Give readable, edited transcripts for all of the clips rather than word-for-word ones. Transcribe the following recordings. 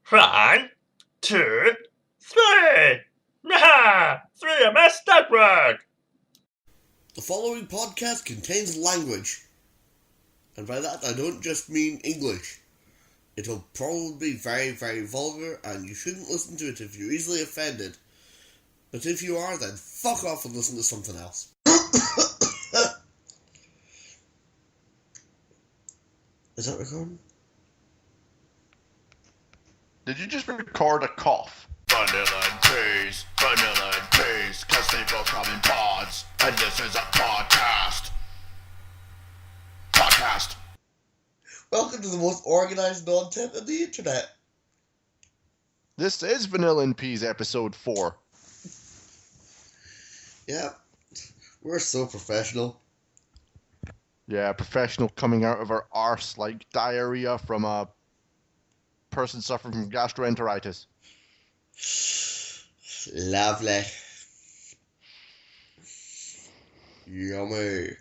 1, 2, 3! Nah! 3MS Network! The following podcast contains language. And by that I don't just mean English. It'll probably be very, very vulgar and you shouldn't listen to it if you're easily offended. But if you are, then fuck off and listen to something else. Is that recording? Did you just record a cough? Vanilla and peas, cause they both come in pods, and this is a podcast. Welcome to the most organised content on the internet. This is Vanilla and Peas episode 4. Yeah, we're so professional. Yeah, professional coming out of our arse like diarrhea from a person suffering from gastroenteritis. Lovely. Yummy.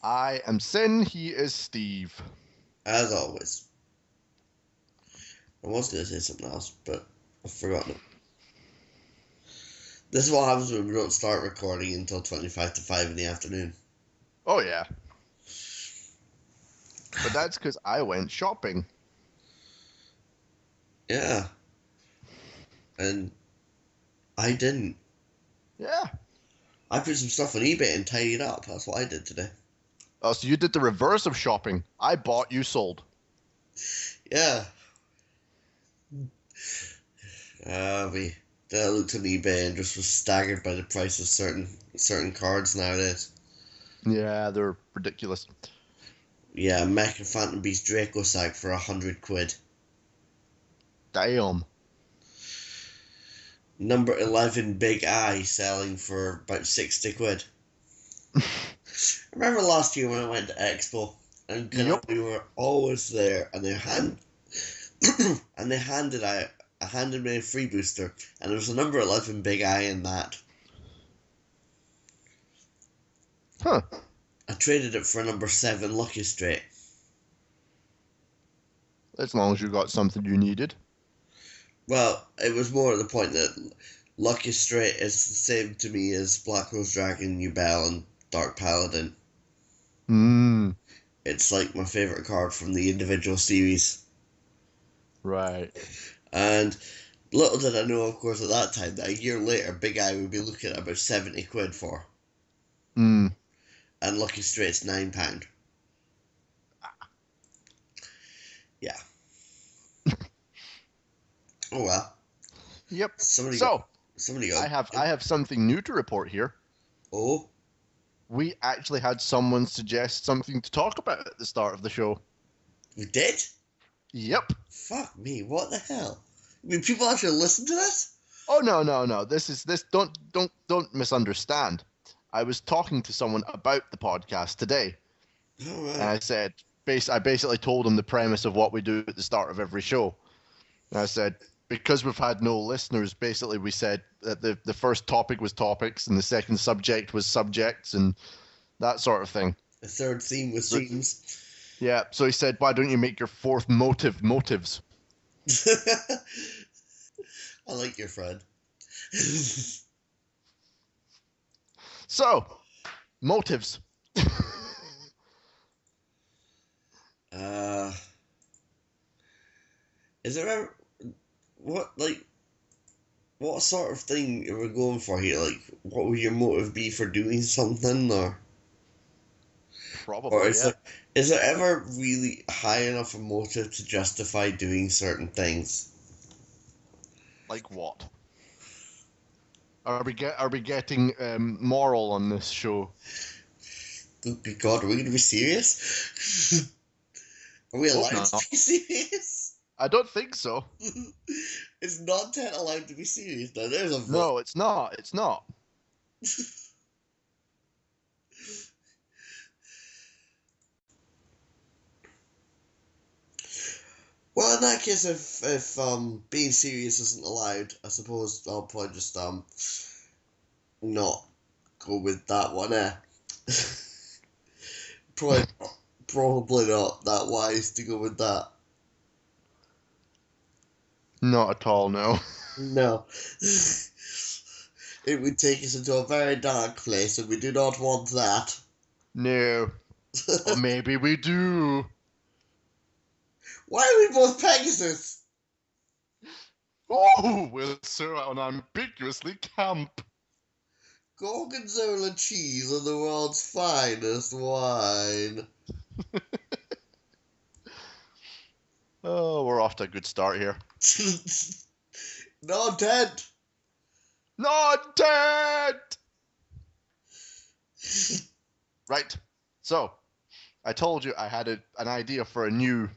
I am Sin, he is Steve. As always. I was going to say something else, but I've forgotten it. This is what happens when we don't start recording until 25 to 5 in the afternoon. Oh yeah. But that's because I went shopping. Yeah. And I didn't. Yeah. I put some stuff on eBay and tied it up. That's what I did today. Oh, so you did the reverse of shopping. I bought, you sold. Yeah. I looked on eBay and just was staggered by the price of certain cards nowadays. Yeah, they're ridiculous. Yeah, Mecha Phantom Beast Draco Sack for 100 quid. Damn. Number 11 Big Eye selling for about 60 quid. I remember last year when I went to Expo and we were always there and they handed me a free booster and there was a number 11 Big Eye in that. Huh. I traded it for a number 7 Lucky Straight. As long as you got something you needed. Well, it was more at the point that Lucky Straight is the same to me as Black Rose Dragon, Yubel, and Dark Paladin. It's like my favourite card from the individual series. Right. And little did I know, of course, at that time, that a year later, Big Eye would be looking at about 70 quid for. And Lucky Straight's £9. Yeah. Oh well. Yep. Somebody got. I have something new to report here. Oh? We actually had someone suggest something to talk about at the start of the show. We did? Yep. Fuck me, what the hell? I mean, people actually listen to this? Oh no. Don't misunderstand. I was talking to someone about the podcast today. Oh, right. And I said, I basically told him the premise of what we do at the start of every show. And I said, because we've had no listeners, basically we said that the first topic was topics and the second subject was subjects and that sort of thing. The third theme was themes. Yeah, so he said, why don't you make your fourth motives? I like your friend. So, motives. Is there ever... What sort of thing are we going for here? Like, what would your motive be for doing something, or... Probably, or is there ever really high enough a motive to justify doing certain things? Like what? Are we getting moral on this show? Good God, are we going to be serious? Are we allowed to be serious? I don't think so. Is non-tent allowed to be serious? Now, there's a vote. No, it's not. It's not. Well, in that case, if being serious isn't allowed, I suppose I'll probably just not go with that one. Probably not that wise to go with that. Not at all, no. No. It would take us into a very dark place, and we do not want that. No. Or maybe we do. Why are we both Pegasus? Oh, we're so unambiguously camp. Gorgonzola cheese and the world's finest wine. Oh, we're off to a good start here. Not dead. Not dead! Right. So, I told you I had an idea for a new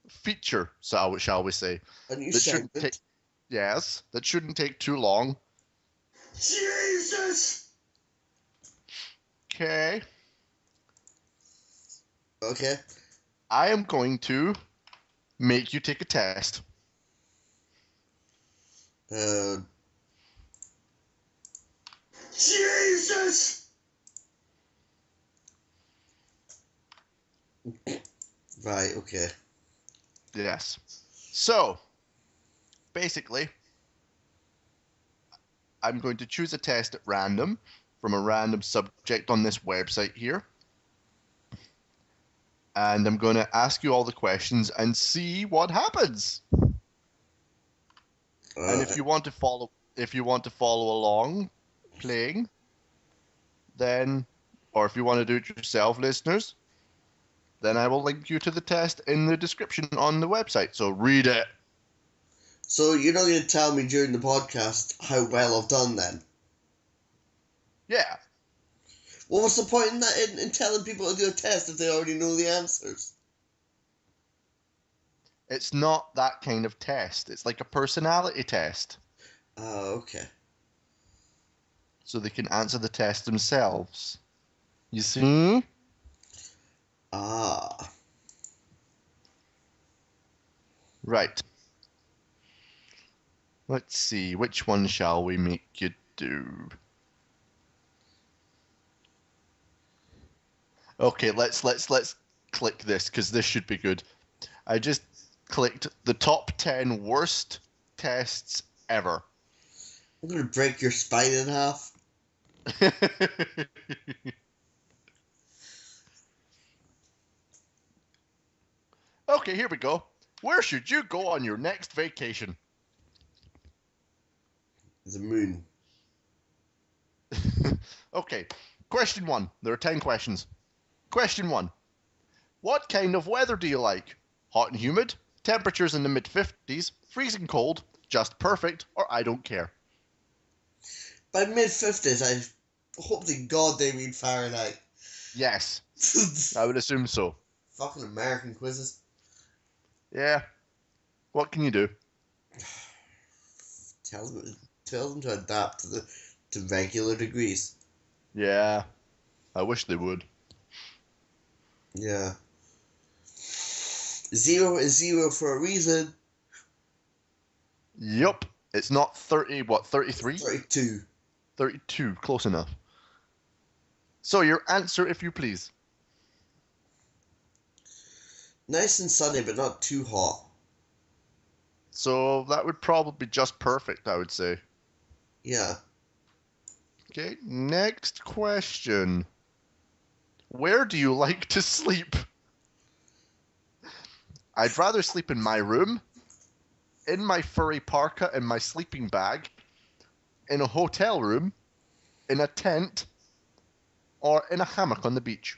feature, shall we say. A new That shouldn't segment. take, yes, that shouldn't take too long. Jesus! Okay. Okay. I am going to make you take a test. Jesus! Right, okay. Yes. So, basically, I'm going to choose a test at random from a random subject on this website here. And I'm going to ask you all the questions and see what happens. And if you want to follow along playing, then, or if you want to do it yourself, listeners, then I will link you to the test in the description on the website. So read it. So you're not going to tell me during the podcast how well I've done then? Yeah. Well, what's the point in that in telling people to do a test if they already know the answers? It's not that kind of test. It's like a personality test. Oh, okay. So they can answer the test themselves. You see? Ah. Right. Let's see. Which one shall we make you do? Okay, let's click this because this should be good. I just clicked the top 10 worst tests ever. I'm going to break your spine in half. Okay, here we go. Where should you go on your next vacation? The moon. Okay, question 1. There are 10 questions. Question 1. What kind of weather do you like? Hot and humid? Temperatures in the mid-50s? Freezing cold? Just perfect? Or I don't care? By mid-50s, I hope to God they mean Fahrenheit. Yes, I would assume so. Fucking American quizzes. Yeah. What can you do? Tell them to adapt to regular degrees. Yeah. I wish they would. Yeah. 0 is 0 for a reason. Yup. It's not 30, what, 33? 32. 32. Close enough. So your answer, if you please. Nice and sunny, but not too hot. So that would probably be just perfect, I would say. Yeah. Okay, next question. Where do you like to sleep? I'd rather sleep in my room, in my furry parka and my sleeping bag, in a hotel room, in a tent, or in a hammock on the beach.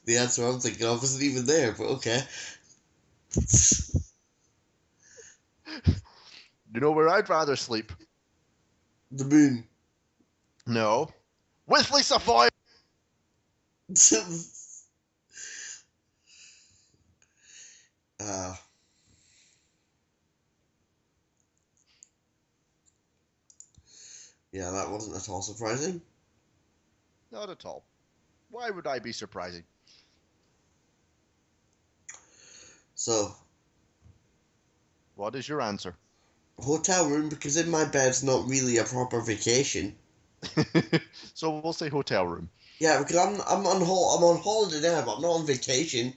The answer I'm thinking of isn't even there, but okay. You know where I'd rather sleep? The moon. No. With Lisa Foy! uh, yeah, that wasn't at all surprising. Not at all. Why would I be surprising? So, What is your answer? hotel room, because in my bed's not really a proper vacation. So we'll say hotel room. Yeah, because I'm on holiday now, but I'm not on vacation.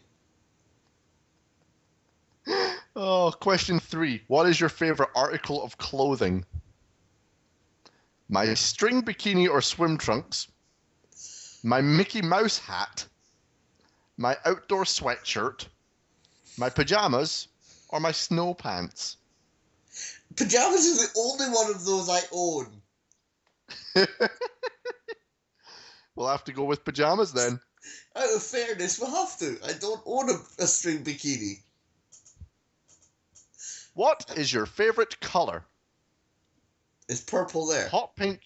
Oh, question 3. What is your favorite article of clothing? My string bikini or swim trunks, my Mickey Mouse hat, my outdoor sweatshirt, my pajamas, or my snow pants? Pajamas is the only one of those I own. We'll have to go with pajamas then. Out of fairness, we'll have to. I don't own a string bikini. What is your favorite color? Is purple there? Hot pink.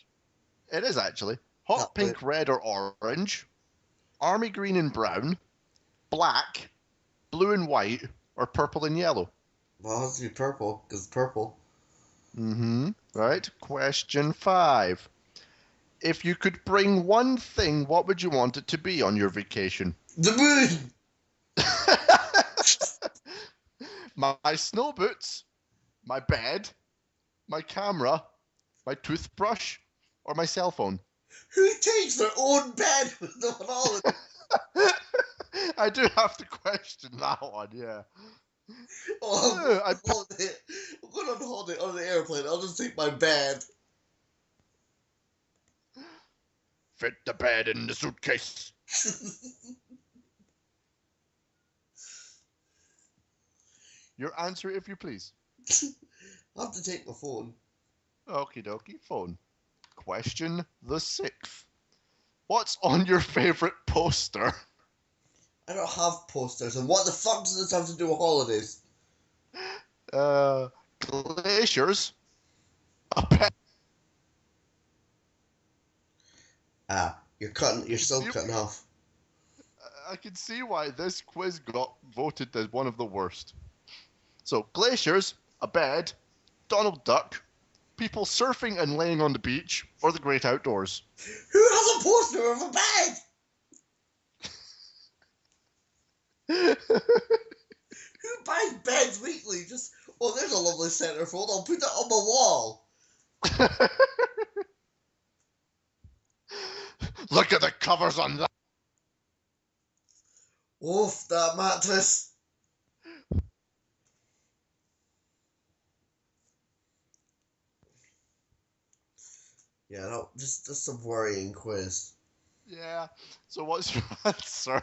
It is actually. Hot pink, red, or orange, army green and brown, black, blue and white, or purple and yellow? Well, it has to be purple, because purple. Right. Question 5. If you could bring one thing, what would you want it to be on your vacation? The moon! My snow boots, my bed, my camera, my toothbrush, or my cell phone? Who takes their own bed with them on holiday? I do have to question that one, yeah. Oh, I- I'm going on holiday on the airplane. I'll just take my bed. Fit the bed in the suitcase. Your answer, if you please. I have to take my phone. Okie dokie, phone. Question the 6th. What's on your favourite poster? I don't have posters, and what the fuck does this have to do with holidays? Glaciers. A pet. You're still cutting off. I can see why this quiz got voted as one of the worst. So, glaciers, a bed, Donald Duck, people surfing and laying on the beach, or the great outdoors. Who has a poster of a bed? Who buys beds weekly? There's a lovely centerfold. I'll put that on my wall. Look at the covers on that. Oof, that mattress. Yeah, no, just a worrying quiz. Yeah. So what's your answer?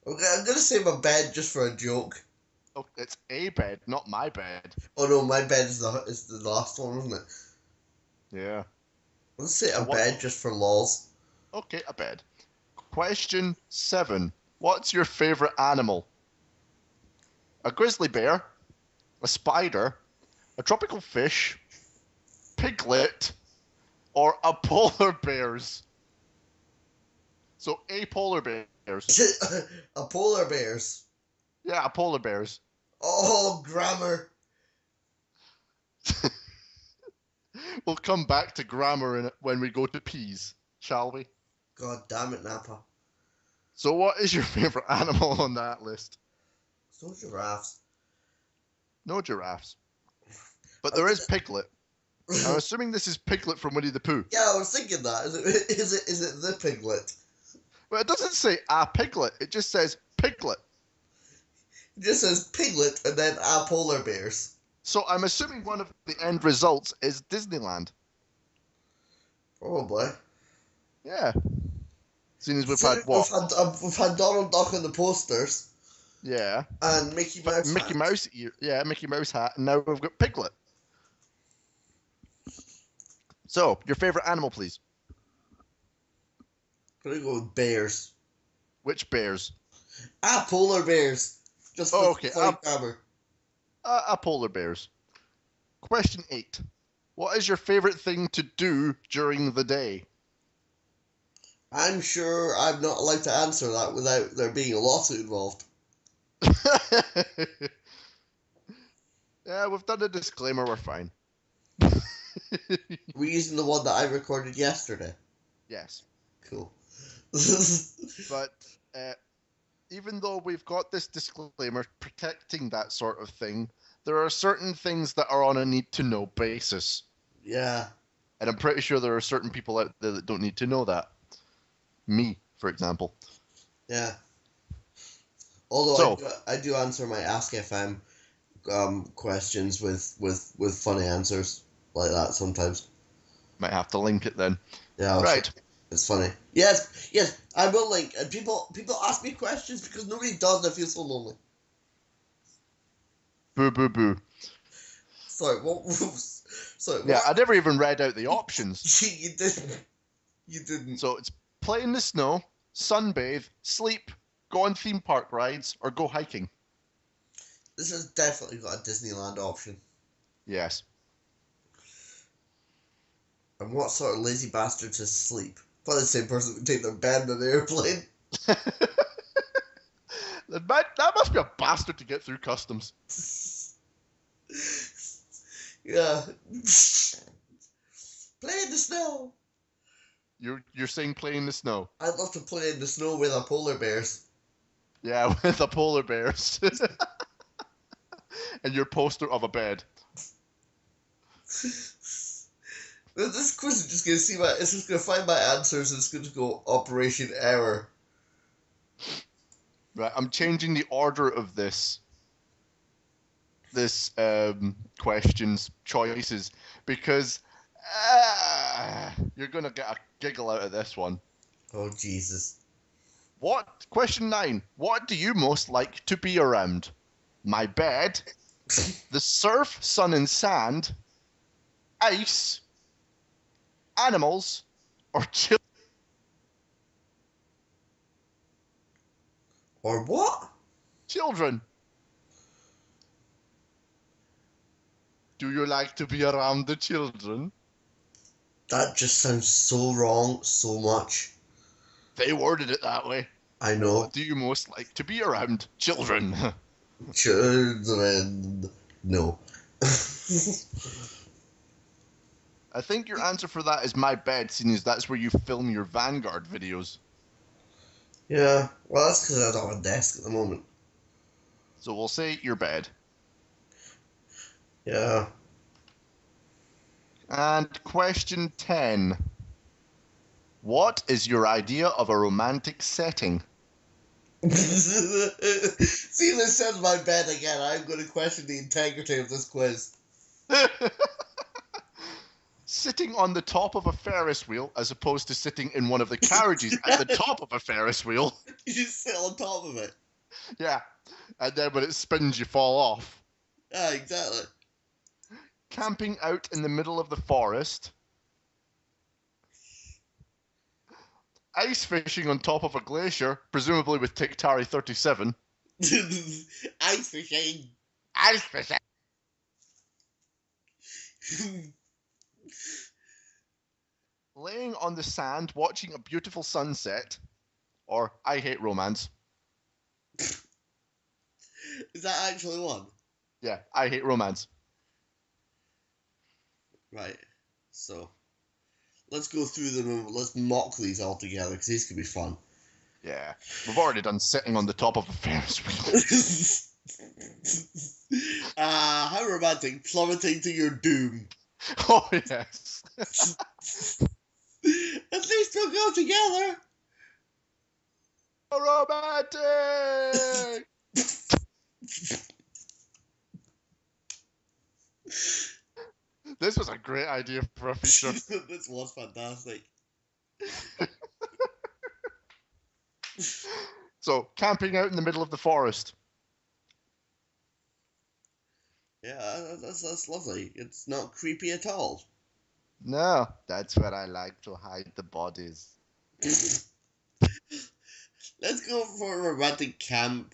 Okay, I'm gonna say my bed just for a joke. Oh, it's a bed, not my bed. Oh no, my bed is the last one, isn't it? Yeah. Let's say a What- bed just for lols. Okay, a bed. Question 7. What's your favorite animal? A grizzly bear, a spider, a tropical fish, piglet, or a polar bears? So a polar bears. A polar bears. Yeah, a polar bears. Oh, grammar. We'll come back to grammar when we go to peas, shall we? God damn it, Napa. So what is your favorite animal on that list? So giraffes. No giraffes. But there is Piglet. I'm assuming this is Piglet from Winnie the Pooh. Yeah, I was thinking that. Is it the piglet? Well, it doesn't say a piglet. It just says Piglet. It just says piglet and then a polar bears. So I'm assuming one of the end results is Disneyland. Probably. Yeah. Seeing as we've had what? We've had Donald Duck on the posters Yeah. and Mickey Mouse. Mickey hat. Mouse ear. Yeah, Mickey Mouse hat. And now we've got Piglet. So, your favorite animal, please. I'm gonna go with bears. Which bears? Polar bears. Just for Okay, grammar. Polar bears. Question 8. What is your favorite thing to do during the day? I'm sure I'm not allowed to answer that without there being a lawsuit involved. Yeah, we've done a disclaimer. We're fine. We're using the one that I recorded yesterday. Yes. Cool. But even though we've got this disclaimer protecting that sort of thing, there are certain things that are on a need-to-know basis. Yeah. And I'm pretty sure there are certain people out there that don't need to know that. Me, for example. Yeah. Although So- I do answer my Ask FM questions with funny answers like that sometimes. Might have to link it then. Yeah, Right. It's funny. Yes, I will link. And people ask me questions because nobody does, and I feel so lonely. Boo, boo, boo. Sorry, what? Sorry, Yeah, what? I never even read out the options. You didn't. You didn't. So it's play in the snow, sunbathe, sleep, go on theme park rides, or go hiking. This has definitely got a Disneyland option. Yes. And what sort of lazy bastard to sleep? Probably the same person who would take their bed in an airplane. That must be a bastard to get through customs. Yeah. Play in the snow. You're saying play in the snow. I'd love to play in the snow with our polar bears. Yeah, with the polar bears. And your poster of a bed. This quiz is just it's just gonna find my answers and it's gonna go Operation Error. Right, I'm changing the order of this questions choices because you're gonna get a giggle out of this one. Oh Jesus. Question 9. What do you most like to be around? My bed, the surf, sun and sand, ice, animals, or children? Or what? Children. Do you like to be around the children? That just sounds so wrong so much. They worded it that way. I know. What do you most like to be around? Children. Children. No. I think your answer for that is my bed, seeing as that's where you film your Vanguard videos. Yeah, well, that's because I don't have a desk at the moment. So we'll say your bed. Yeah. And question 10. What is your idea of a romantic setting? See, this says my bed again. I'm going to question the integrity of this quiz. Sitting on the top of a Ferris wheel as opposed to sitting in one of the carriages at the top of a Ferris wheel. You just sit on top of it. Yeah. And then when it spins, you fall off. Yeah, exactly. Camping out in the middle of the forest. Ice fishing on top of a glacier, presumably with Tiktari 37. Ice fishing. Ice fishing. Laying on the sand, watching a beautiful sunset. Or I hate romance. Is that actually one? Yeah, I hate romance. Right. So, let's go through them and let's mock these all together because these could be fun. Yeah. We've already done sitting on the top of a Ferris wheel. How romantic. Plummeting to your doom. Oh, yes. At least we'll go together. Romantic! This was a great idea for a feature. This was fantastic. So, camping out in the middle of the forest. Yeah, that's lovely. It's not creepy at all. No, that's where I like to hide the bodies. Let's go for a romantic camp.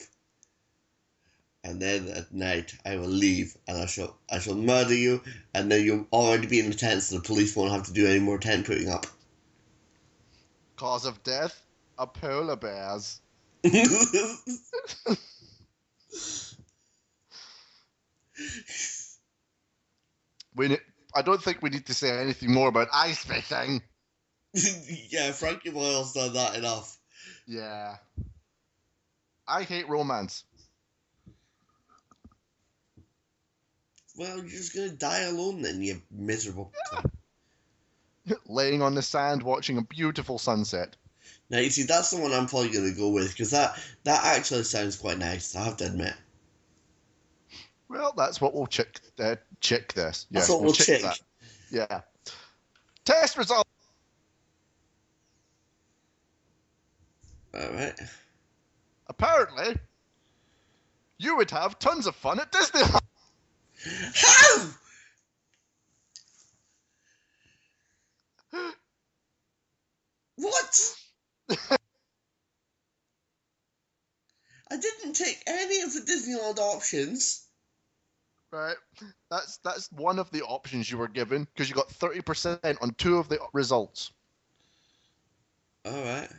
And then at night I will leave and I shall murder you and then you'll already be in the tent so the police won't have to do any more tent putting up. Cause of death? A polar bears. I don't think we need to say anything more about ice fishing. Yeah, Frankie Boyle's done that enough. Yeah. I hate romance. Well, you're just gonna die alone then, you miserable cunt. laying on the sand watching a beautiful sunset. Now, you see, that's the one I'm probably going to go with, because that actually sounds quite nice, I have to admit. Well, that's what we'll check this. Yes, That's what we'll check. that. Yeah. Test result. Alright. Apparently, you would have tons of fun at Disneyland. How? What? I didn't take any of the Disneyland options. Right. That's one of the options you were given because you got 30% on 2 of the results. Alright.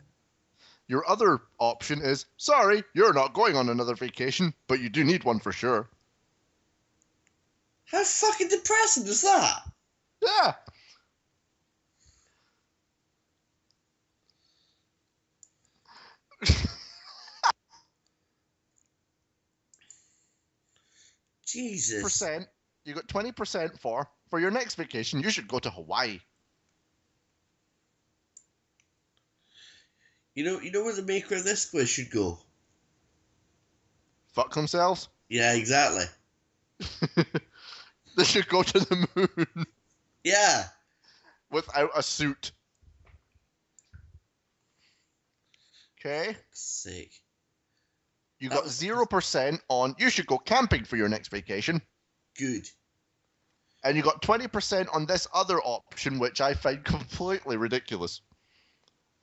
Your other option is, sorry, you're not going on another vacation, but you do need one for sure. How fucking depressing is that? Yeah. Jesus. You got 20% for your next vacation. You should go to Hawaii. You know where the maker of this quiz should go? Fuck themselves. Yeah, exactly. They should go to the moon Yeah. without a suit. Okay. Fuck's sake. You got 0% on you should go camping for your next vacation. Good. And you got 20% on this other option, which I find completely ridiculous.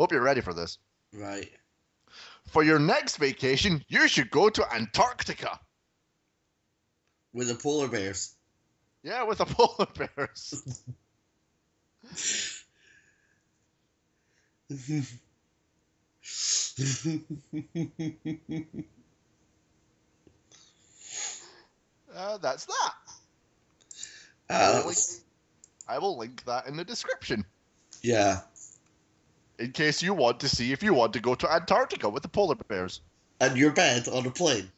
Hope you're ready for this. Right. For your next vacation, you should go to Antarctica. With the polar bears. Yeah, with the polar bears. That's that. I will link that in the description. Yeah. In case you want to see if you want to go to Antarctica with the polar bears. And your bed on a plane.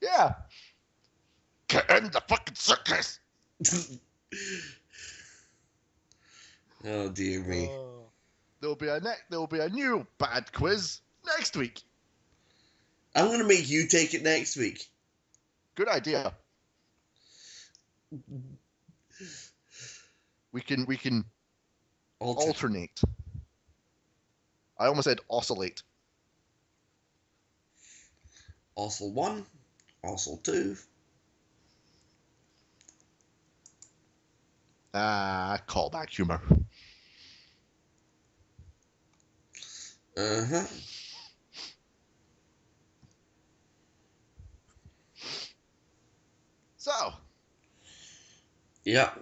Yeah. Get in the fucking circus. Oh dear me. There'll be a new bad quiz next week. I'm gonna make you take it next week. Good idea. We can alternate. I almost said oscillate. Oscil 1, Oscil 2. Callback humor. Uh-huh. So. Yep.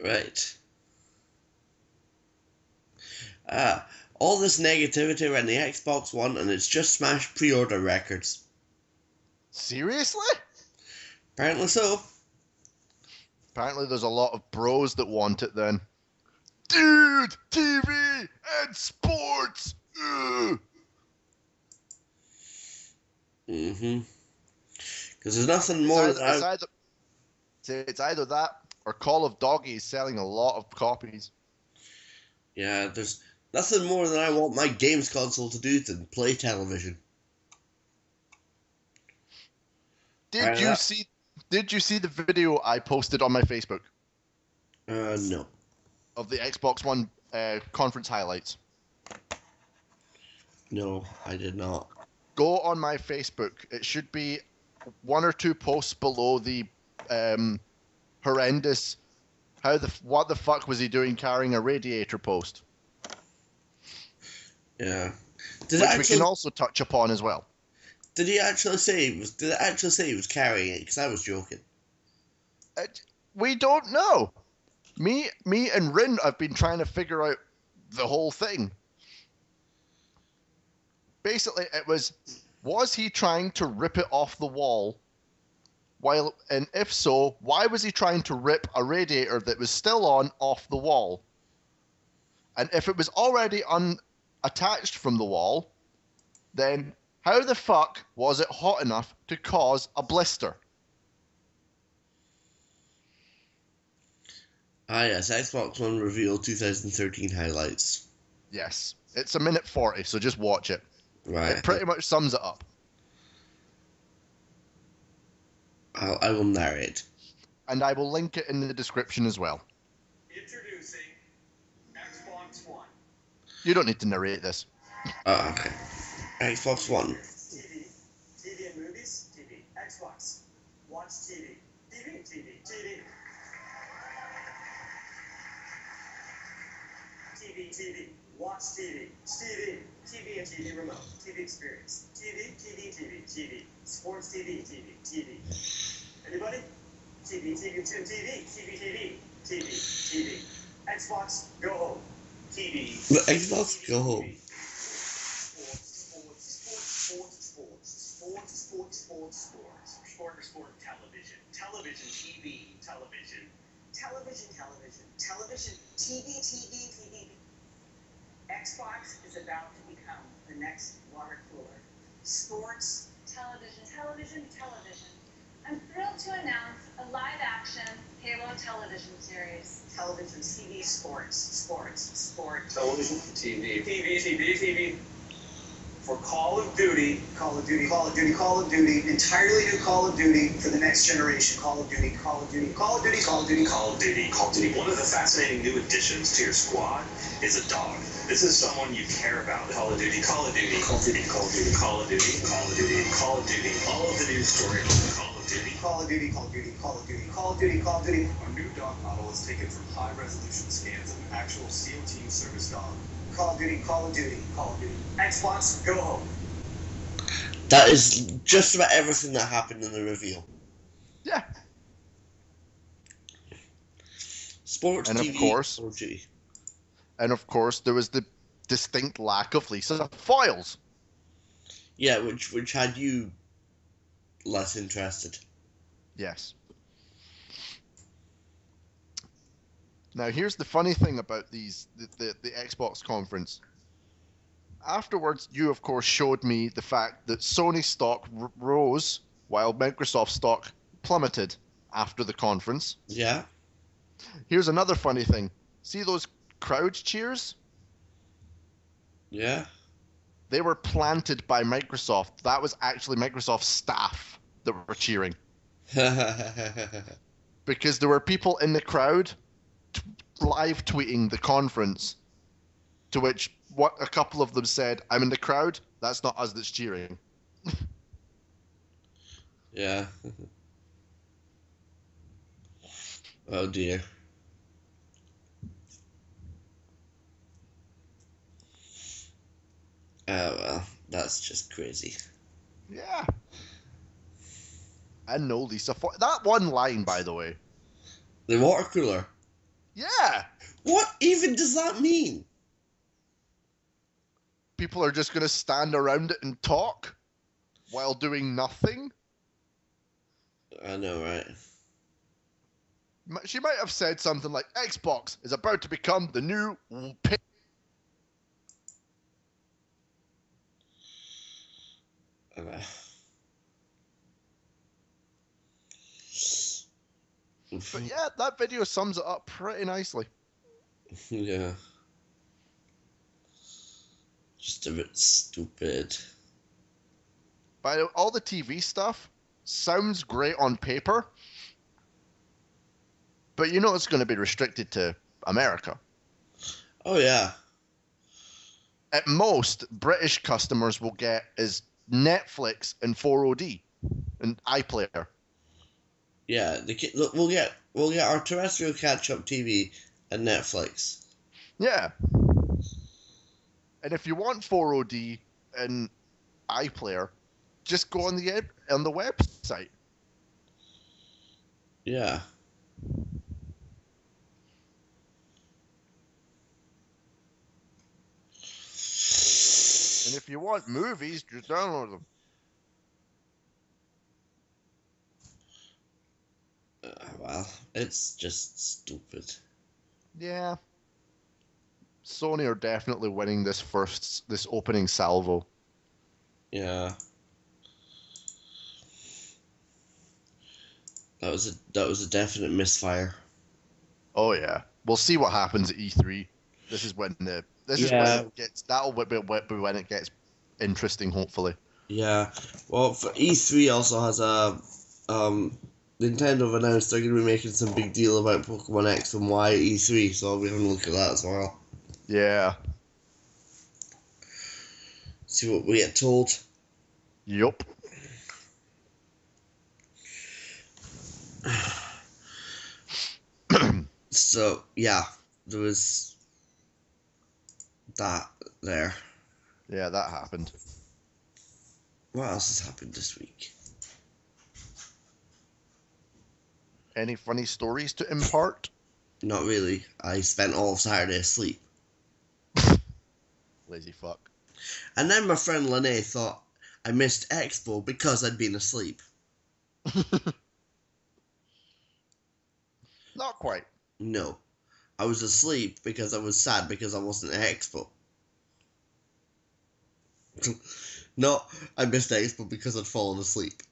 Right. All this negativity around the Xbox One, and it's just smashed pre-order records. Seriously? Apparently so. Apparently there's a lot of bros that want it then. Dude, TV and sports! Ugh. Mm-hmm. Because there's nothing more it's either that or Call of Doggy is selling a lot of copies. Yeah, there's nothing more than I want my games console to do than play television. Did you see the video I posted on my Facebook? No. Of the Xbox One conference highlights? No, I did not. Go on my Facebook. It should be 1 or 2 posts below the horrendous what the fuck was he doing carrying a radiator post? Yeah. Which we can also touch upon as well. Did it actually say he was carrying it? Because I was joking. We don't know. Me and Rin have been trying to figure out the whole thing. Basically, it was he trying to rip it off the wall? And if so, why was he trying to rip a radiator that was still on off the wall? And if it was already unattached from the wall, then how the fuck was it hot enough to cause a blister? Ah, yes, Xbox One reveal 2013 highlights. Yes. It's a minute 40, so just watch it. Right. It pretty much sums it up. I will narrate. And I will link it in the description as well. Introducing Xbox One. You don't need to narrate this. Oh, okay. Xbox One. TV. TV and movies. TV. Xbox. Watch TV. TV. TV. TV. TV. TV. Watch TV. TV. TV and TV remote. TV experience. TV. TV. TV. TV. Sports TV. TV. TV. Anybody? TV. TV. TV. TV. TV. TV. TV. Xbox. Go home. TV. The Xbox Go Home. Sport, television, TV. Xbox is about to become the next water cooler. Sports, Television. I'm thrilled to announce a live-action Halo television series. television, TV, sports. Television, TV. TV. For Call of Duty, entirely new Call of Duty for the next generation. Call of Duty. Call of Duty. One of the fascinating new additions to your squad is a dog. This is someone you care about. Call of Duty. All of the new story. Call of Duty. Our new dog model is taken from high-resolution scans of an actual SEAL Team service dog. Call of Duty. Xbox, go home. That is just about everything that happened in the reveal. Yeah. Sports And of TV, course- Call of Duty. And of course, there was the distinct lack of Lisa Foils. Yeah, which had you less interested. Yes. Now, here's the funny thing about the Xbox conference. Afterwards, you, of course, showed me the fact that Sony stock rose while Microsoft stock plummeted after the conference. Yeah. Here's another funny thing. See those crowd cheers? Yeah. They were planted by Microsoft. That was actually Microsoft staff that were cheering. Because there were people in the crowd live tweeting the conference, to which what a couple of them said, "I'm in the crowd, that's not us that's cheering." Yeah. Oh dear. Oh well, that's just crazy. Yeah. And no Lisa that one line, by the way. The water cooler. Yeah. What even does that mean? People are just going to stand around it and talk while doing nothing. I know, right? She might have said something like, Xbox is about to become the new But yeah, that video sums it up pretty nicely. Yeah. Just a bit stupid. But all the TV stuff sounds great on paper, but you know it's going to be restricted to America. Oh yeah. At most, British customers will get is Netflix and 4OD and iPlayer. Yeah, look, we'll get our terrestrial catch-up TV and Netflix. Yeah. And if you want 4OD and iPlayer, just go on the website. Yeah. And if you want movies, just download them. Well, it's just stupid. Yeah. Sony are definitely winning this opening salvo. Yeah. That was a definite misfire. Oh yeah, we'll see what happens at E3. This is when the this is when Yeah. it gets that'll be when it gets interesting. Hopefully. Yeah. Well, for E3 also has a Nintendo have announced they're going to be making some big deal about Pokemon X and Y at E3, so I'll be having a look at that as well. Yeah. See what we get told. Yup. So yeah, there was that there. Yeah, that happened. What else has happened this week? Any funny stories to impart? Not really. I spent all of Saturday asleep. Lazy fuck. And then my friend Lene thought I missed Expo because I'd been asleep. Not quite. No. I was asleep because I was sad because I wasn't at Expo. No, I missed Expo because I'd fallen asleep.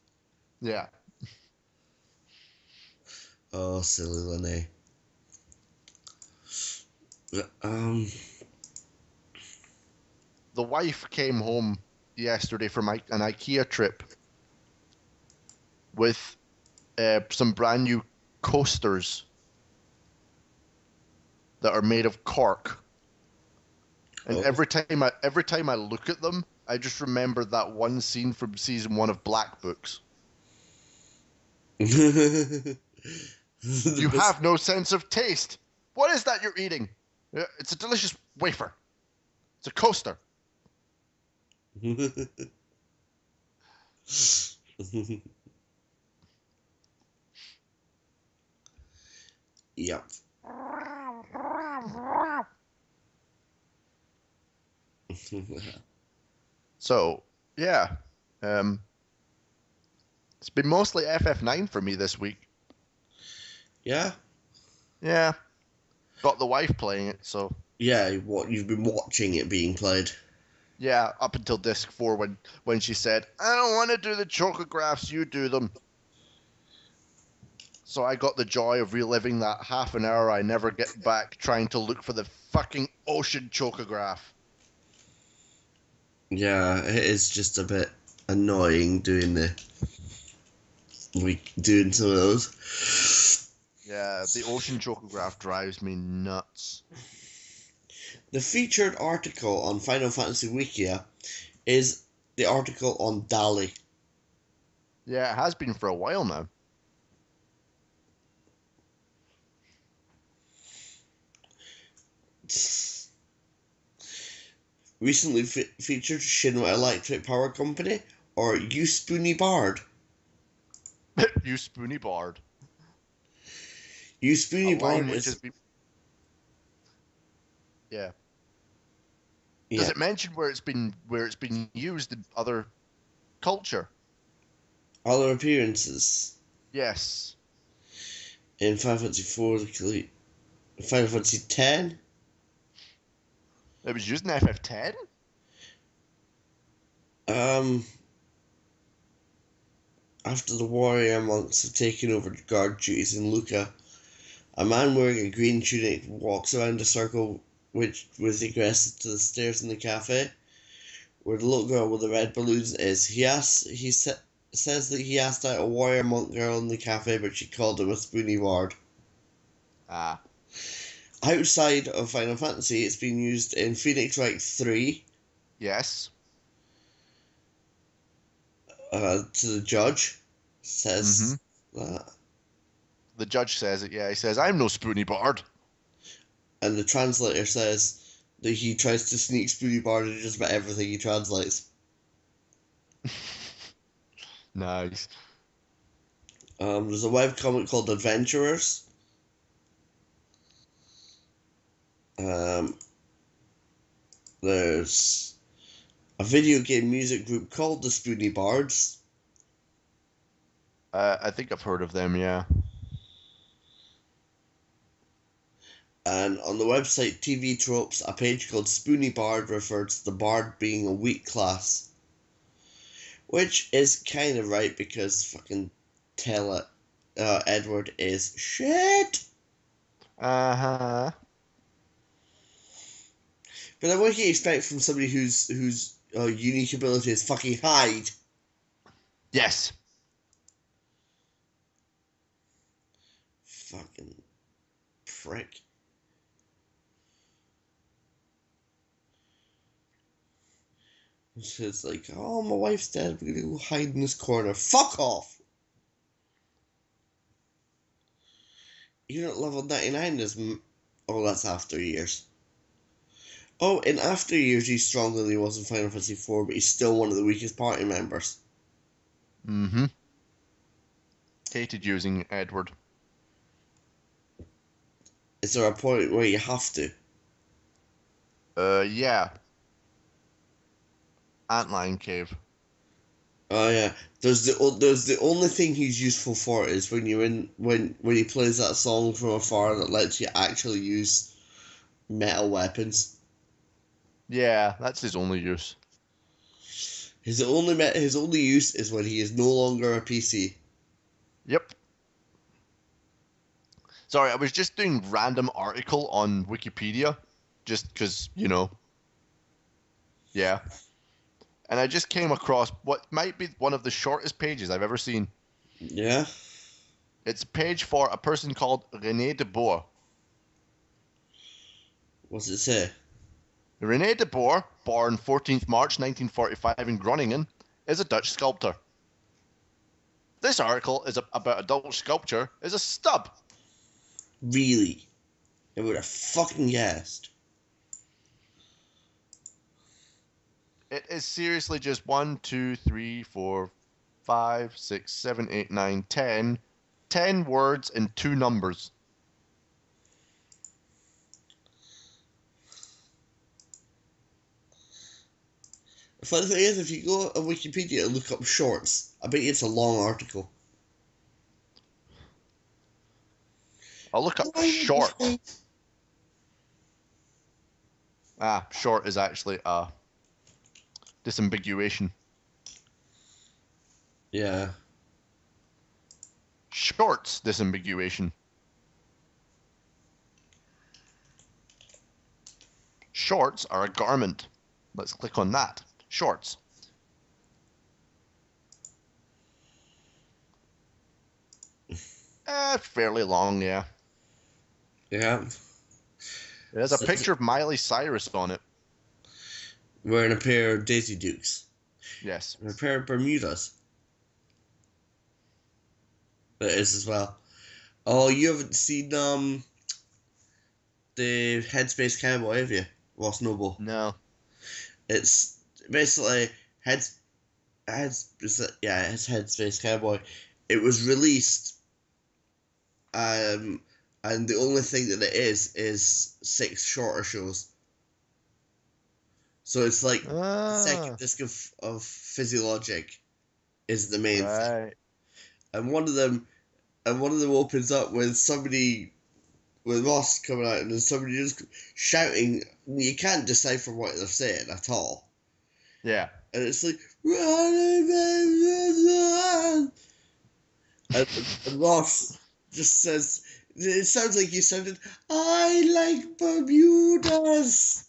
Yeah. Oh, silly Lene. The wife came home yesterday from an IKEA trip with some brand new coasters that are made of cork. And Oh. every time I look at them, I just remember that one scene from season 1 of Black Books. You have no sense of taste. What is that you're eating? It's a delicious wafer. It's a coaster. Yep. So, yeah. It's been mostly FF9 for me this week. Yeah? Yeah. Got the wife playing it, so... Yeah, what you've been watching it being played. Yeah, up until disc 4 when she said, I don't want to do the chocographs, you do them. So I got the joy of reliving that half an hour I never get back trying to look for the fucking ocean chocograph. Yeah, it is just a bit annoying doing some of those. Yeah, the ocean chocograph drives me nuts. The featured article on Final Fantasy Wikia is the article on Dali. Yeah, it has been for a while now. Recently featured Shinra Electric Power Company or You Spoony Bard. You spoony bard. You Spoony A line Bard which is... has been... Yeah. Yeah. Does it mention where it's been used in other culture? Other appearances Yes. in Final Fantasy 4, Final Fantasy 10. It was used in FF10? After the warrior monks have taken over guard duties in Luca, a man wearing a green tunic walks around a circle with egress to the stairs in the cafe, where the little girl with the red balloons is. He says that he asked out a warrior monk girl in the cafe, but she called him a spoony bard. Ah. Outside of Final Fantasy, it's been used in Phoenix Wright 3. Yes. To the judge, says that. The judge says it, yeah. He says, I'm no spoony bard. And the translator says that he tries to sneak spoony bard into just about everything he translates. Nice. There's a webcomic called Adventurers. There's a video game music group called the Spoony Bards. I think I've heard of them, yeah. And on the website TV Tropes, a page called Spoony Bard refers to the bard being a weak class. Which is kind of right because fucking Edward is shit. Uh-huh. But then what can you expect from somebody whose unique ability is fucking hide? Yes. Fucking prick. So it's like, oh, my wife's dead. We're gonna go hide in this corner. Fuck off. You're at level 99. Oh, that's after years. Oh, in after years, he's stronger than he was in Final Fantasy IV, but he's still one of the weakest party members. Mm-hmm. Hated using Edward. Is there a point where you have to? Yeah. Antlion Cave. Oh yeah, there's the only thing he's useful for is when you're in when he plays that song from afar that lets you actually use metal weapons. Yeah, that's his only use. His only use is when he is no longer a PC. Yep. Sorry, I was just doing random article on Wikipedia, just because, you know. Yeah. And I just came across what might be one of the shortest pages I've ever seen. Yeah. It's a page for a person called René de Boer. What's it say? René de Boer, born 14th March 1945 in Groningen, is a Dutch sculptor. This article is about a Dutch sculpture is a stub. Really? I would have fucking guessed. It is seriously just 1, 2, 3, 4, 5, 6, 7, 8, 9, 10. 10 words and 2 numbers. The funny thing is, if you go on Wikipedia and look up shorts, I bet you it's a long article. I'll look up short. Short is actually disambiguation. Yeah. Shorts disambiguation. Shorts are a garment. Let's click on that. Shorts. Fairly long, yeah. Yeah. It has a picture of Miley Cyrus on it. Wearing a pair of Daisy Dukes. Yes. And a pair of Bermudas. It is as well. Oh, you haven't seen the Headspace Cowboy, have you? Ross Noble. No. It's basically it's Headspace Cowboy. It was released, and the only thing that it is 6 shorter shows. So it's like the second disc of Physiologic is the main thing, and one of them opens up with somebody. With Ross coming out and then somebody just shouting, you can't decipher what they're saying at all. Yeah. And it's like, and Ross just says, it sounds like he sounded, I like Bermudas.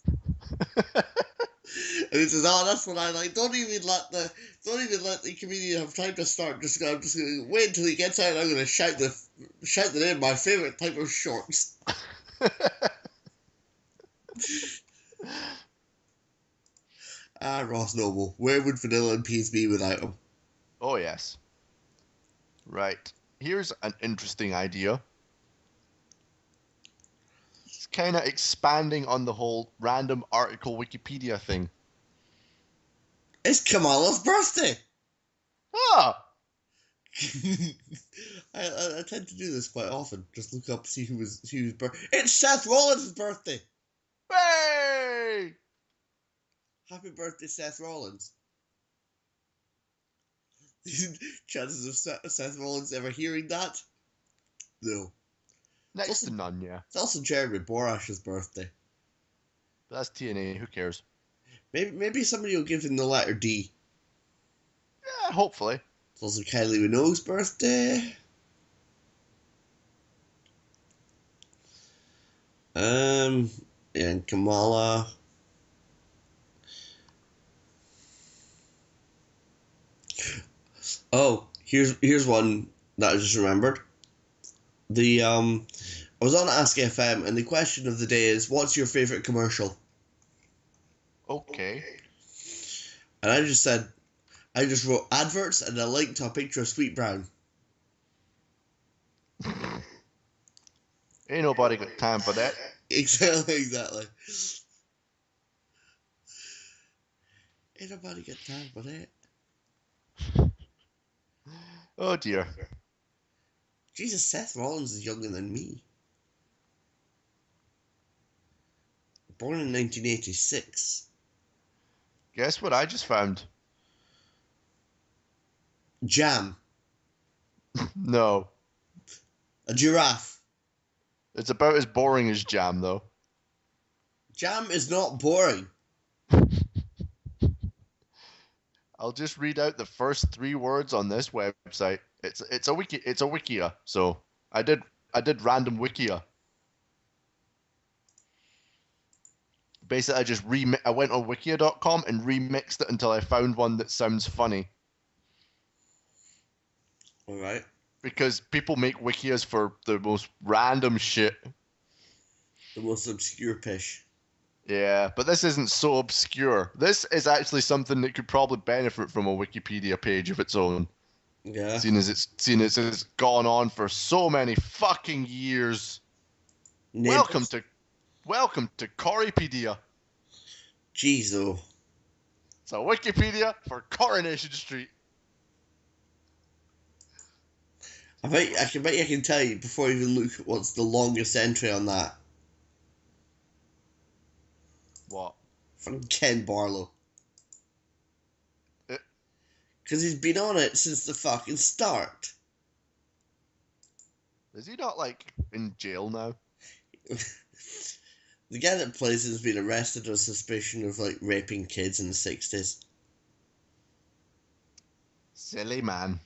And he says, oh, that's what I like. Don't even let the comedian have time to start. I'm just going to wait until he gets out. And I'm going to shout the name of my favorite type of shorts. Ross Noble. Where would Vanilla and Peas be without him? Oh, yes. Right. Here's an interesting idea. It's kind of expanding on the whole random article Wikipedia thing. It's Kamala's birthday! Ah! I tend to do this quite often. Just look up, see who's birthday. It's Seth Rollins' birthday! Hey! Happy birthday, Seth Rollins. Chances of Seth Rollins ever hearing that? No. Next to none, yeah. It's also Jeremy Borash's birthday. But that's TNA, who cares? Maybe somebody will give him the letter D. Yeah, hopefully. It's also Kylie Minogue's birthday. And Kamala. Oh, here's one that I just remembered. I was on Ask FM, and the question of the day is, what's your favorite commercial? Okay. And I just wrote adverts, and a link to a picture of Sweet Brown. Ain't nobody got time for that. Exactly. Ain't nobody got time for that. Oh dear. Jesus, Seth Rollins is younger than me. Born in 1986. Guess what I just found? Jam. No. A giraffe. It's about as boring as Jam, though. Jam is not boring. I'll just read out the first 3 words on this website. It's a wikia. So I did random wikia. Basically, I went on wikia.com and remixed it until I found one that sounds funny. All right. Because people make wikias for the most random shit. The most obscure pish. Yeah, but this isn't so obscure. This is actually something that could probably benefit from a Wikipedia page of its own. Yeah. Seeing as it's gone on for so many fucking years. Welcome to Coripedia. Jeez, though. It's a Wikipedia for Coronation Street. I bet I can tell you before I even look at what's the longest entry on that. What? From Ken Barlow. Because he's been on it since the fucking start. Is he not, like, in jail now? The guy that plays has been arrested on suspicion of, like, raping kids in the 60s. Silly man.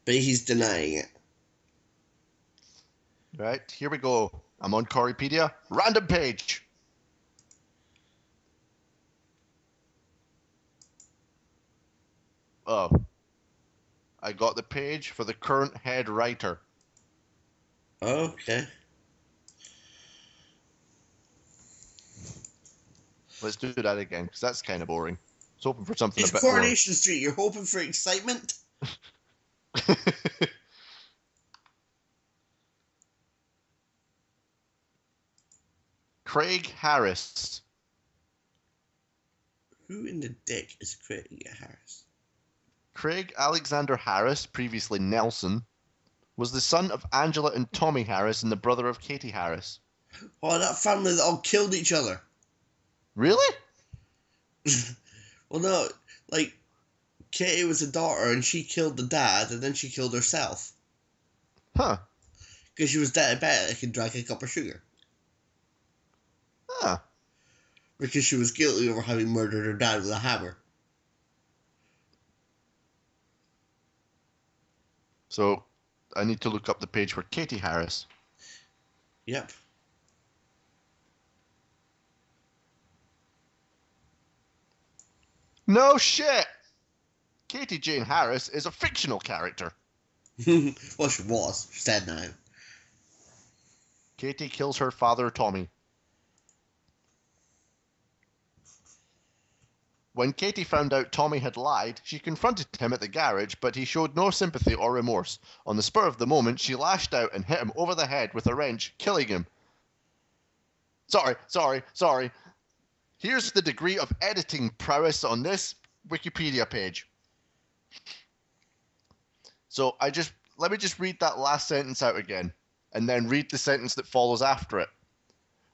But he's denying it. Right, here we go. I'm on Coripedia. Random page. Oh. I got the page for the current head writer. Okay. Let's do that again, because that's kind of boring. I was hoping for something It's a bit Coronation Street. You're hoping for excitement? more. Craig Harris. Who in the dick is Craig Harris? Craig Alexander Harris, previously Nelson, was the son of Angela and Tommy Harris and the brother of Katie Harris. Oh, that family that all killed each other. Really? Well, no, like, Katie was a daughter and she killed the dad and then she killed herself. Huh. Because she was diabetic and drank a cup of sugar. Huh. Because she was guilty over having murdered her dad with a hammer. So, I need to look up the page for Katie Harris. Yep. No shit! Katie Jane Harris is a fictional character. Well, she was. She's dead now. Katie kills her father, Tommy. When Katie found out Tommy had lied, she confronted him at the garage, but he showed no sympathy or remorse. On the spur of the moment, she lashed out and hit him over the head with a wrench, killing him. Sorry. Here's the degree of editing prowess on this Wikipedia page. So let me just read that last sentence out again, and then read the sentence that follows after it.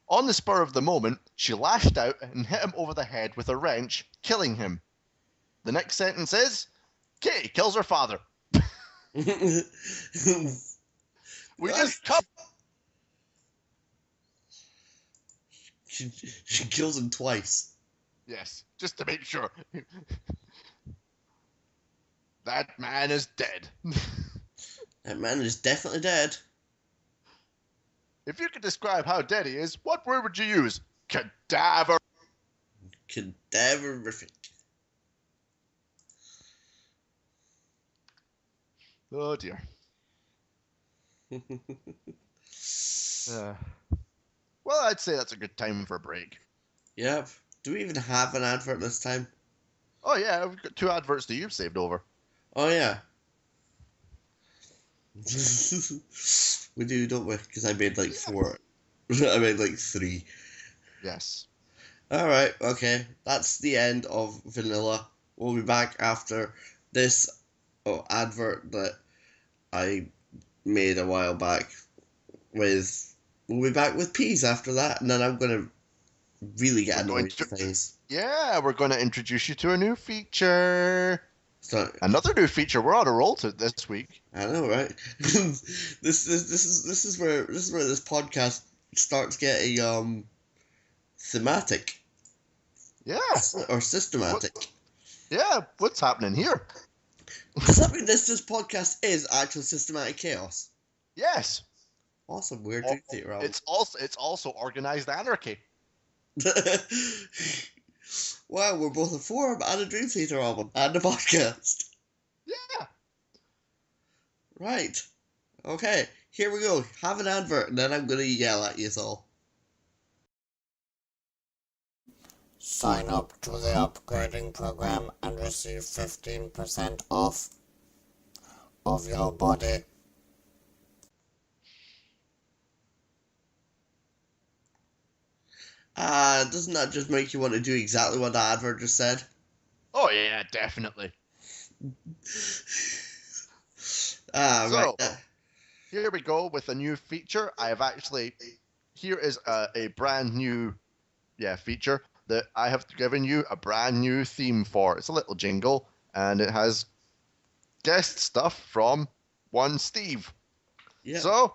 On the spur of the moment, she lashed out and hit him over the head with a wrench, killing him. The next sentence is, Katie kills her father. We just cut. She kills him twice. Yes, just to make sure. That man is dead. That man is definitely dead. If you could describe how dead he is, what word would you use? Cadaver. Cadaverific. Oh dear. Well, I'd say that's a good time for a break. Yep. Do we even have an advert this time? Oh yeah, we've got 2 adverts that you've saved over. Oh, yeah. We do, don't we? Because I made like 4. I made like 3. Yes. Alright, okay. That's the end of Vanilla. We'll be back after this advert that I made a while back with... We'll be back with peas after that, and then I'm going to really get annoyed with things. Yeah, we're going to introduce you to a new feature. So, Another new feature. We're on a roll to this week. I know, right? this is where this podcast starts getting thematic. Yeah. Or systematic. Yeah, what's happening here? Does that mean this podcast is actual systematic chaos? Yes. Awesome, weird Dream Theater album. It's also organized anarchy. Wow, we're both a forum and a Dream Theater album and a podcast. Yeah. Right. Okay, here we go. Have an advert, and then I'm gonna yell at you all. Sign up to the upgrading program and receive 15% off of your body. Doesn't that just make you want to do exactly what the advert just said? Oh yeah, definitely. Right. Here we go with a new feature. Here is a brand new feature that I have given you a brand new theme for. It's a little jingle, and it has guest stuff from one Steve. Yeah. So,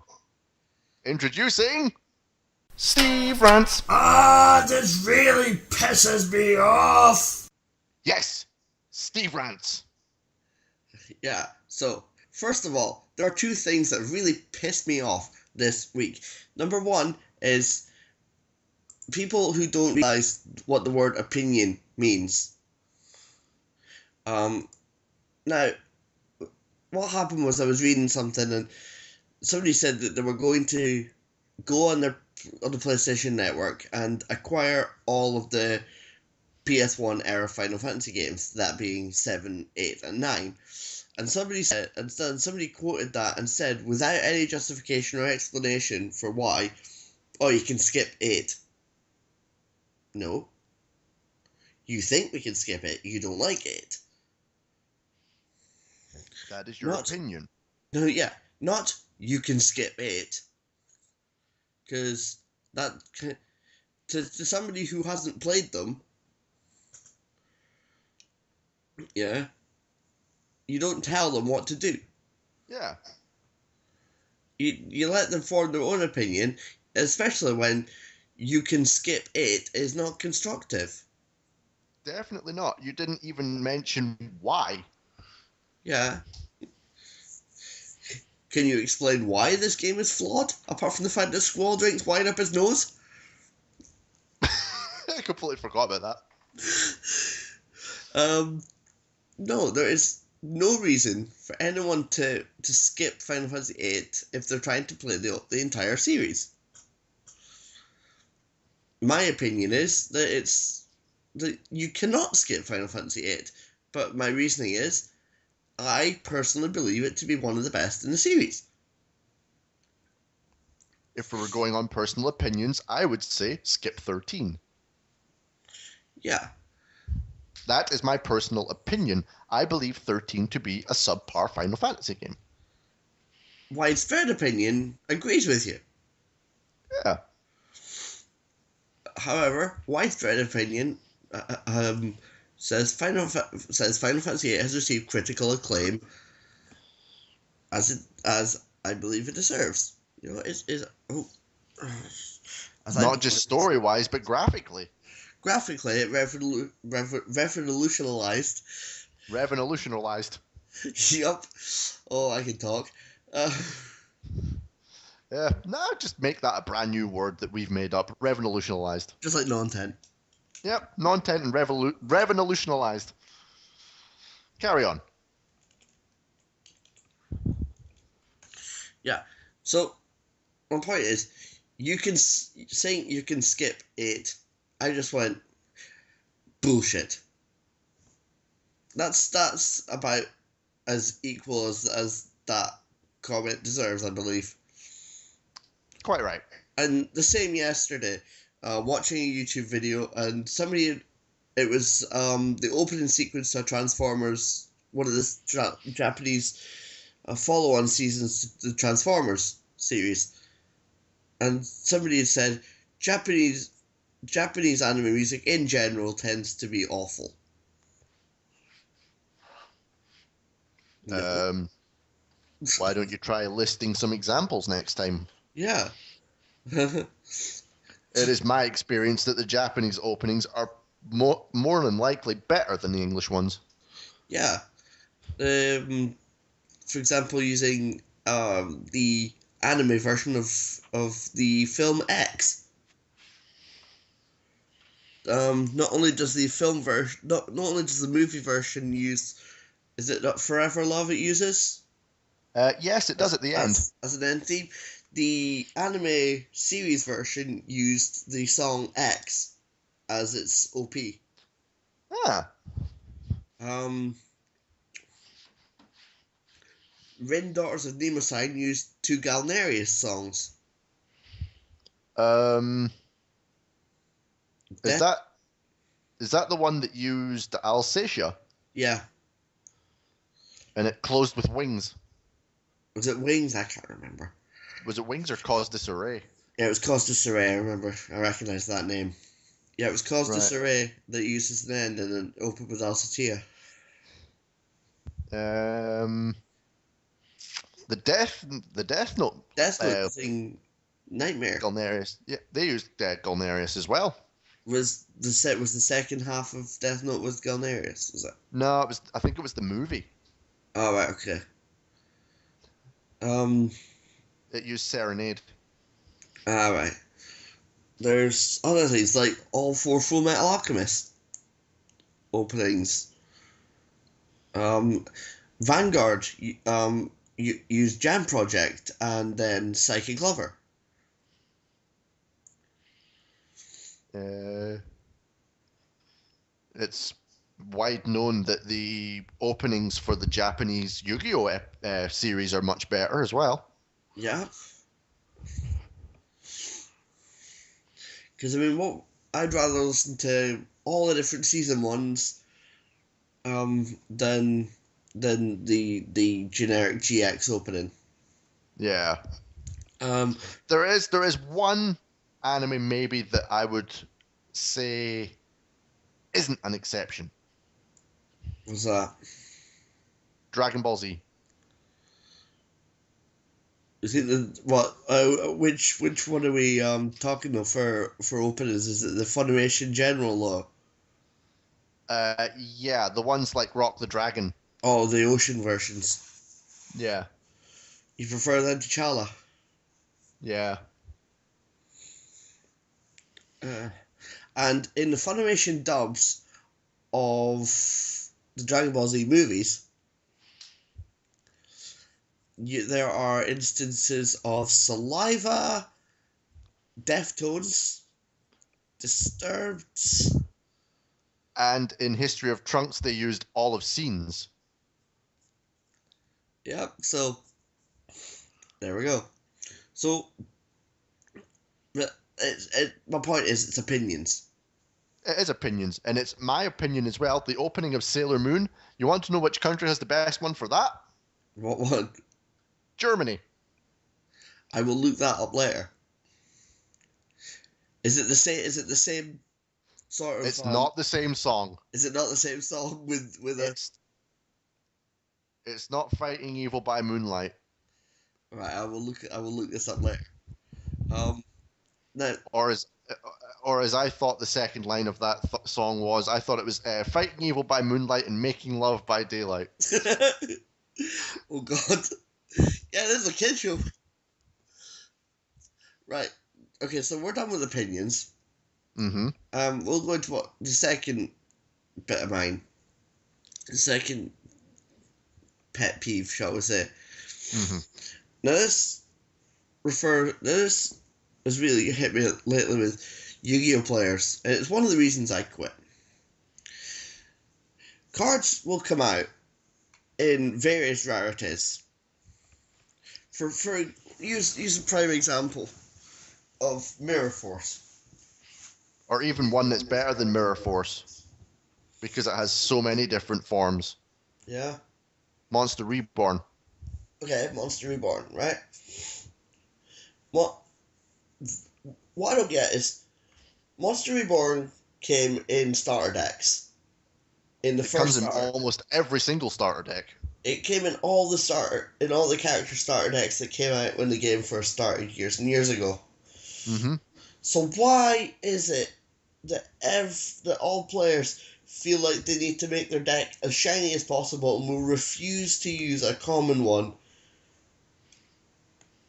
introducing Steve Rants. This really pisses me off. Yes, Steve Rants. Yeah, so, first of all, there are 2 things that really pissed me off this week. Number 1 is people who don't realize what the word opinion means. Now, what happened was I was reading something and somebody said that they were going to go on the PlayStation Network and acquire all of the PS1 era Final Fantasy games, that being 7, 8, and 9. And somebody quoted that and said, without any justification or explanation for why, you can skip 8. No. You think we can skip it, you don't like it. That is your opinion. No, yeah. Not, you can skip 8. Because that, to somebody who hasn't played them, yeah, you don't tell them what to do. Yeah. You let them form their own opinion, especially when you can skip 8 is not constructive. Definitely not. You didn't even mention why. Yeah. Can you explain why this game is flawed, apart from the fact that Squall drinks wine up his nose? I completely forgot about that. No, there is no reason for anyone to skip Final Fantasy VIII if they're trying to play the entire series. My opinion is that you cannot skip Final Fantasy VIII, but my reasoning is I personally believe it to be one of the best in the series. If we were going on personal opinions, I would say skip 13. Yeah. That is my personal opinion. I believe 13 to be a subpar Final Fantasy game. Widespread opinion agrees with you. Yeah. However, widespread opinion says Final Fantasy VIII has received critical acclaim as I believe it deserves. You know, not just story wise, but graphically. Graphically, it revolutionized. Revolutionized. Yup. Oh, I can talk. Yeah, no, just make that a brand new word that we've made up. Revolutionalized. Just like non-tent. Yep, non-tent and revolutionalized. Carry on. Yeah. So, my point is, you can saying you can skip 8. I just went bullshit. That's about as equal as that comment deserves, I believe. Quite right. And the same yesterday, watching a YouTube video, and somebody, it was the opening sequence to Transformers, one of the Japanese follow-on seasons to the Transformers series, and somebody had said Japanese anime music in general tends to be awful. No. Why don't you try listing some examples next time? Yeah. It is my experience that the Japanese openings are more than likely better than the English ones. Yeah. For example, using the anime version of the film X. Not only does the film version, not only does the movie version use, is it not Forever Love it uses? Yes, it does at the end. As an end theme. The anime series version used the song X as its OP. Ah. Rin Daughters of Nemosign used 2 Galnerius songs. Is that the one that used Alsatia? Yeah. And it closed with Wings. Was it Wings? I can't remember. Was it Wings or Cause Disarray? Yeah, it was Cause Disarray, I remember. I recognise that name. Yeah, it was Cause Disarray that uses an end and then opened with Alsatia. The Death Note. Death Note using Nightmare. Galnerius. Yeah, they used Galnerius as well. Was the second half of Death Note was Galnerius, was it? No, it was. I think it was the movie. Oh, right, okay. It used Serenade. Right. There's other things like all 4 Full Metal Alchemist openings. Vanguard used Jam Project and then Psychic Lover. It's wide known that the openings for the Japanese Yu-Gi-Oh! Series are much better as well. Yeah. Because, I mean, I'd rather listen to all the different season ones than the generic GX opening. Yeah. There is one anime maybe that I would say isn't an exception. What's that? Dragon Ball Z. Is it which one are we talking of for openers? Is it the Funimation General law? Yeah, the ones like Rock the Dragon. Oh, the ocean versions. Yeah. You prefer them to Chala? Yeah. And in the Funimation dubs of the Dragon Ball Z movies, there are instances of Saliva, Deftones, Disturbed. And in History of Trunks, they used all of Scenes. Yep, so there we go. So, my point is, it's opinions. It is opinions, and it's my opinion as well. The opening of Sailor Moon, you want to know which country has the best one for that? What one? Germany. I will look that up later. Is it the same sort of? It's not the same song. Is it not the same song with It's not Fighting Evil by Moonlight. Right, I will look this up later. Now, or as I thought the second line of that song was, I thought it was Fighting Evil by Moonlight and Making Love by Daylight. Oh God. Yeah, this is a kid show. Right. Okay, so we're done with opinions. Mm-hmm. We'll go into what the second bit of mine. The second pet peeve, shall we say. Mm-hmm. Now this has really hit me lately with Yu-Gi-Oh players, and it's one of the reasons I quit. Cards will come out in various rarities. For use a prime example of Mirror Force. Or even one that's better than Mirror Force, because it has so many different forms. Yeah. Monster Reborn. Okay, Monster Reborn, right? What I don't get is Monster Reborn came in starter decks. In the It first comes in starter. almost every single starter deck. It came in all the character starter decks that came out when the game first started years and years ago. Mm-hmm. So why is it that all players feel like they need to make their deck as shiny as possible and will refuse to use a common one,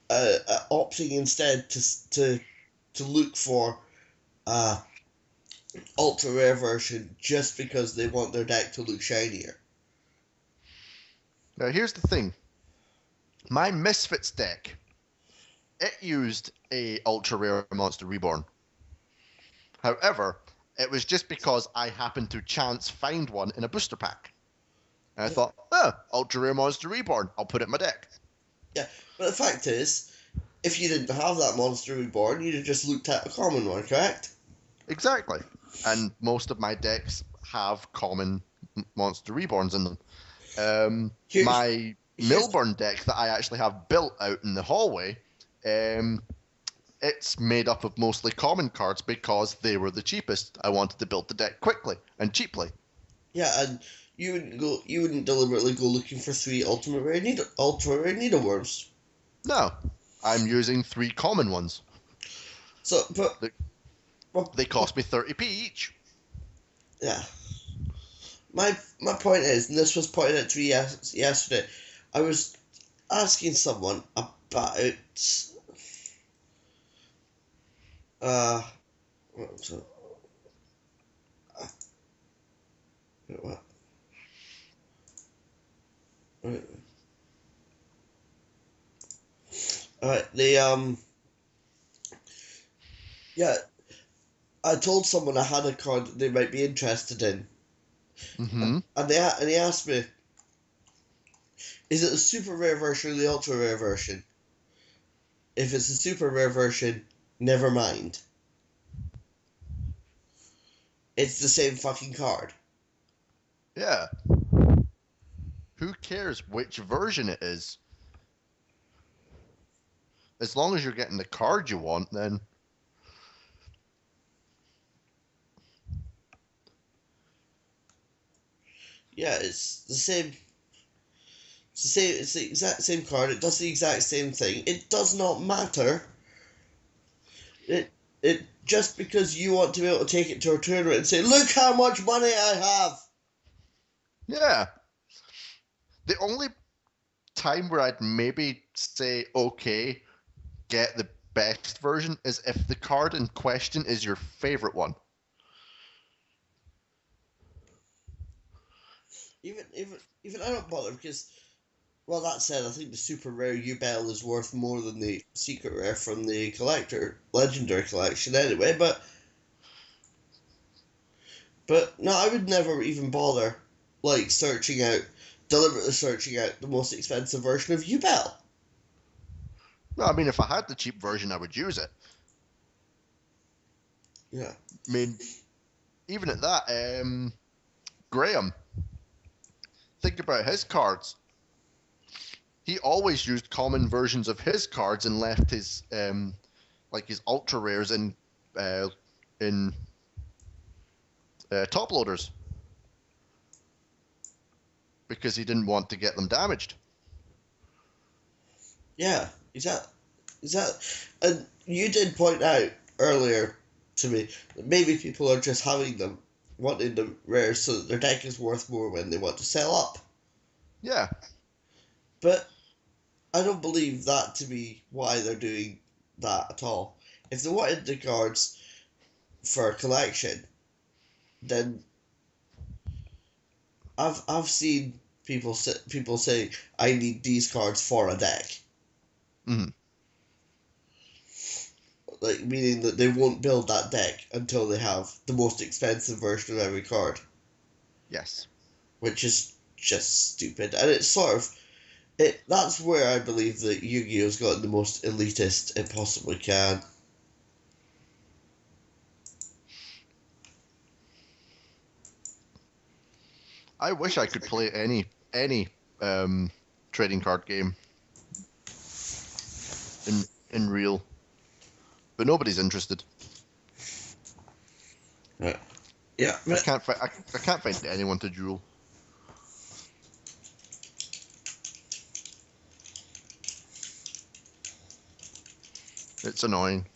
opting instead to look for ultra rare version just because they want their deck to look shinier? Now here's the thing. My Misfits deck, it used a ultra rare Monster Reborn. However, it was just because I happened to chance find one in a booster pack. And I thought, ultra rare Monster Reborn, I'll put it in my deck. Yeah, but the fact is, if you didn't have that Monster Reborn, you'd have just looked at a common one, correct? Exactly. And most of my decks have common Monster Reborns in them. My Milburn deck that I actually have built out in the hallway, it's made up of mostly common cards because they were the cheapest. I wanted to build the deck quickly and cheaply. Yeah, and you wouldn't deliberately go looking for 3 ultra rare needleworms. No, I'm using 3 common ones. So, but they cost me 30p each. Yeah. My point is, and this was pointed out to me yesterday, I was asking someone about what? Yeah, I told someone I had a card that they might be interested in. Mm-hmm. And he asked me, is it the super rare version or the ultra rare version? If it's the super rare version, never mind. It's the same fucking card. Yeah. Who cares which version it is? As long as you're getting the card you want, then... Yeah, it's the same. It's the exact same card. It does the exact same thing. It does not matter. It just because you want to be able to take it to a tournament and say, look how much money I have. Yeah. The only time where I'd maybe say, okay, get the best version is if the card in question is your favorite one. Even I don't bother because, well, that said, I think the super rare Yubel is worth more than the secret rare from the legendary collection anyway. But no, I would never even bother like deliberately searching out the most expensive version of Yubel. No, I mean, if I had the cheap version, I would use it. Yeah. I mean, even at that, Graham, think about his cards. He always used common versions of his cards and left his his ultra rares in top loaders because he didn't want to get them damaged. Yeah, exactly. And you did point out earlier to me that maybe people are just having them, wanting them rare so that their deck is worth more when they want to sell up. Yeah. But I don't believe that to be why they're doing that at all. If they wanted the cards for a collection, then I've seen people say I need these cards for a deck. Mhm. Like, meaning that they won't build that deck until they have the most expensive version of every card, Yes. which is just stupid. And it's sort of that's where I believe that Yu-Gi-Oh's gotten the most elitist it possibly can. I wish I could play any trading card game in real, but nobody's interested. Right. Yeah. I can't find anyone to duel. It's annoying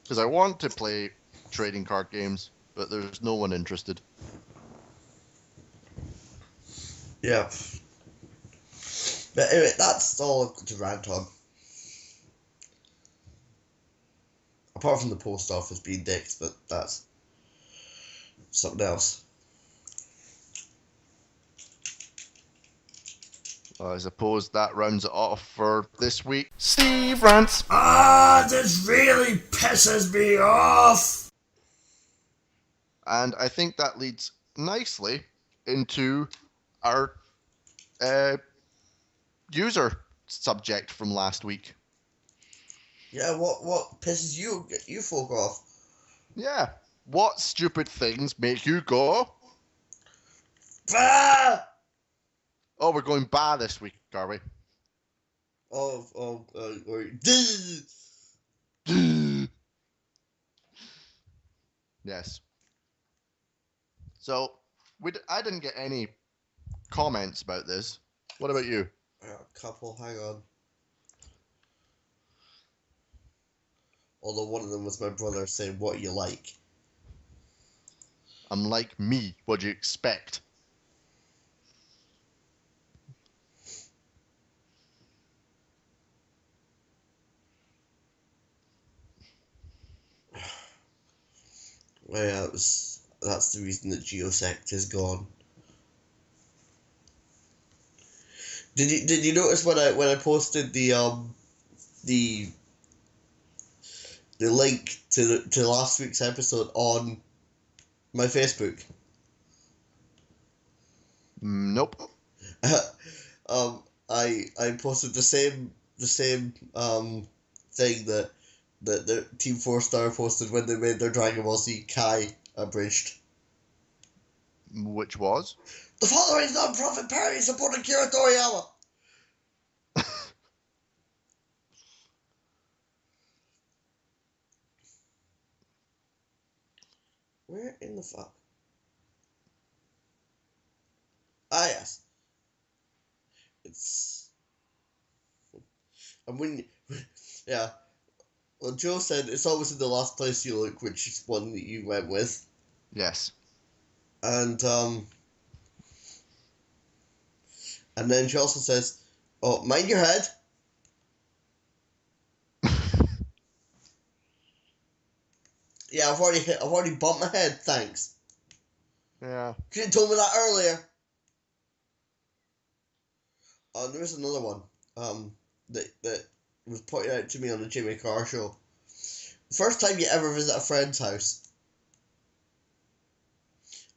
because I want to play trading card games, but there's no one interested. Yeah. But anyway, that's all I've got to rant on. Apart from the post office being dicks, but that's something else. I suppose that rounds it off for this week. Steve rants. This really pisses me off! And I think that leads nicely into our user subject from last week. Yeah, what pisses you folk off? Yeah. What stupid things make you go, Bah! oh, we're going bah this week, are we? Or Yes. So, I didn't get any comments about this. What about you? a couple, hang on. Although one of them was my brother saying, "What you like?" I'm like me. What do you expect? Well, yeah, that's the reason that Geosect is gone. Did you notice when I posted the link to last week's episode on my Facebook? Nope. I posted the same thing that the Team 4-Star posted when they made their Dragon Ball Z Kai abridged. Which was? The following non-profit party supporting Kira Toriyama. Where in the fuck? Ah, yes. It's... And when... Yeah. Well, Joe said it's always in the last place you look, which is one that you went with. Yes. And then she also says, "Oh, mind your head." Yeah, I've already bumped my head. Thanks. Yeah. You could have told me that earlier. There is another one. That was pointed out to me on the Jimmy Carr show. First time you ever visit a friend's house,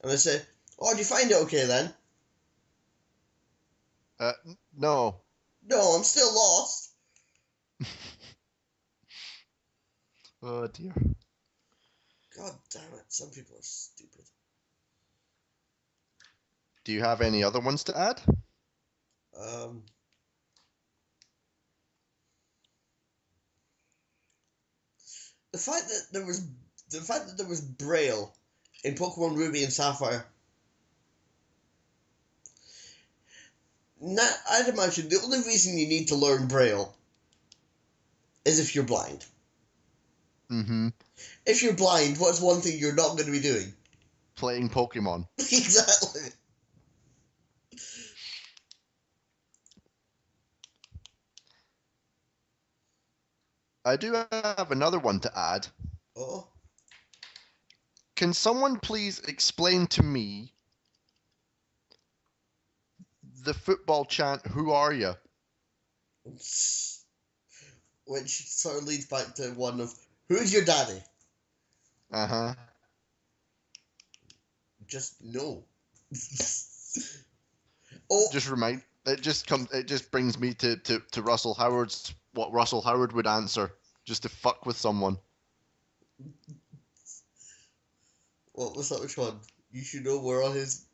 and I say, "Oh, did you find it okay then?" No. No, I'm still lost. Oh dear. God damn it! Some people are stupid. Do you have any other ones to add? The fact that there was Braille in Pokemon Ruby and Sapphire. Now, I'd imagine the only reason you need to learn Braille is if you're blind. Mm-hmm. If you're blind, what's one thing you're not going to be doing? Playing Pokemon. Exactly. I do have another one to add. Oh, Can someone please explain to me the football chant, "Who are you?" which sort of leads back to one of, who's your daddy? Uh-huh. Just no. Oh, Just remind it just brings me to Russell Howard's what Russell Howard would answer just to fuck with someone. what was that? Which one? You should know we're on his.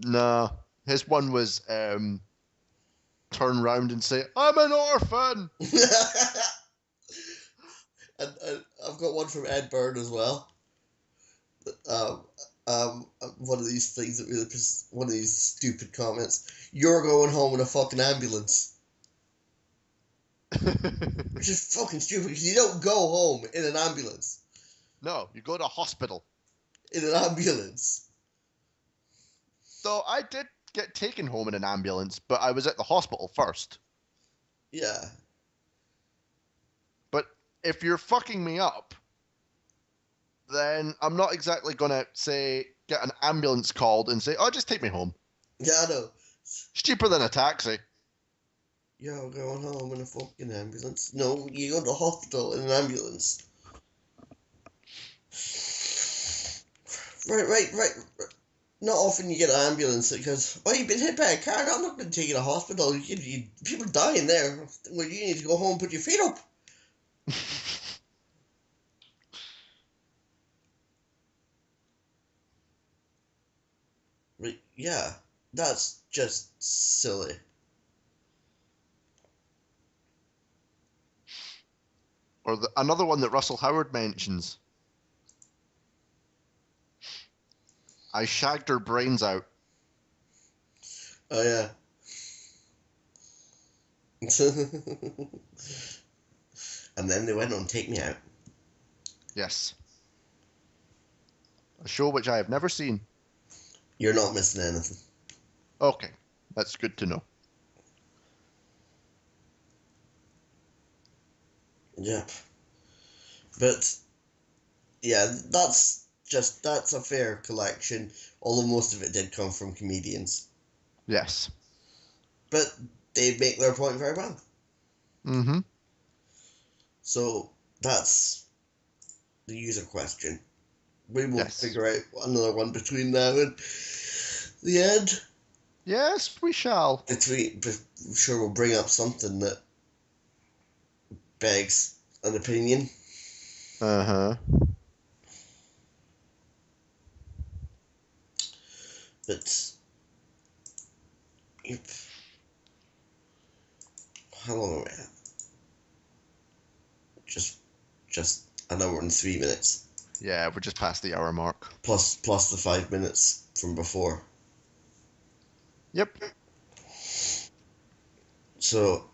No. His one was turn round and say, "I'm an orphan." and I've got one from Ed Byrne as well. One of these things that really one of these stupid comments. You're going home in a fucking ambulance, which is fucking stupid because you don't go home in an ambulance. No, you go to hospital. In an ambulance. So I did get taken home in an ambulance, but I was at the hospital first. Yeah. But if you're fucking me up, then I'm not exactly gonna say get an ambulance called and say, "Oh, just take me home." Yeah, I know. It's cheaper than a taxi. You're going home in a fucking ambulance. No, you go to the hospital in an ambulance. Right. Not often you get an ambulance that goes, "Oh, you've been hit by a car. No, I'm not going to take you to hospital. People dying there. Well, you need to go home and put your feet up." Right, yeah, that's just silly. Or another one that Russell Howard mentions. I shagged her brains out. Oh, yeah. And then they went on Take Me Out. Yes. A show which I have never seen. You're not missing anything. Okay, that's good to know. Yep. But, yeah, that's a fair collection, although most of it did come from comedians. Yes. But they make their point very well. Mm-hmm. So, that's the user question. We will Yes. figure out another one between now and the end. Yes, we shall. I'm sure we'll bring up something that begs an opinion. Uh-huh. But, yep. How long are we at? Just an hour and 3 minutes. Yeah, we're just past the hour mark. Plus the 5 minutes from before. Yep. So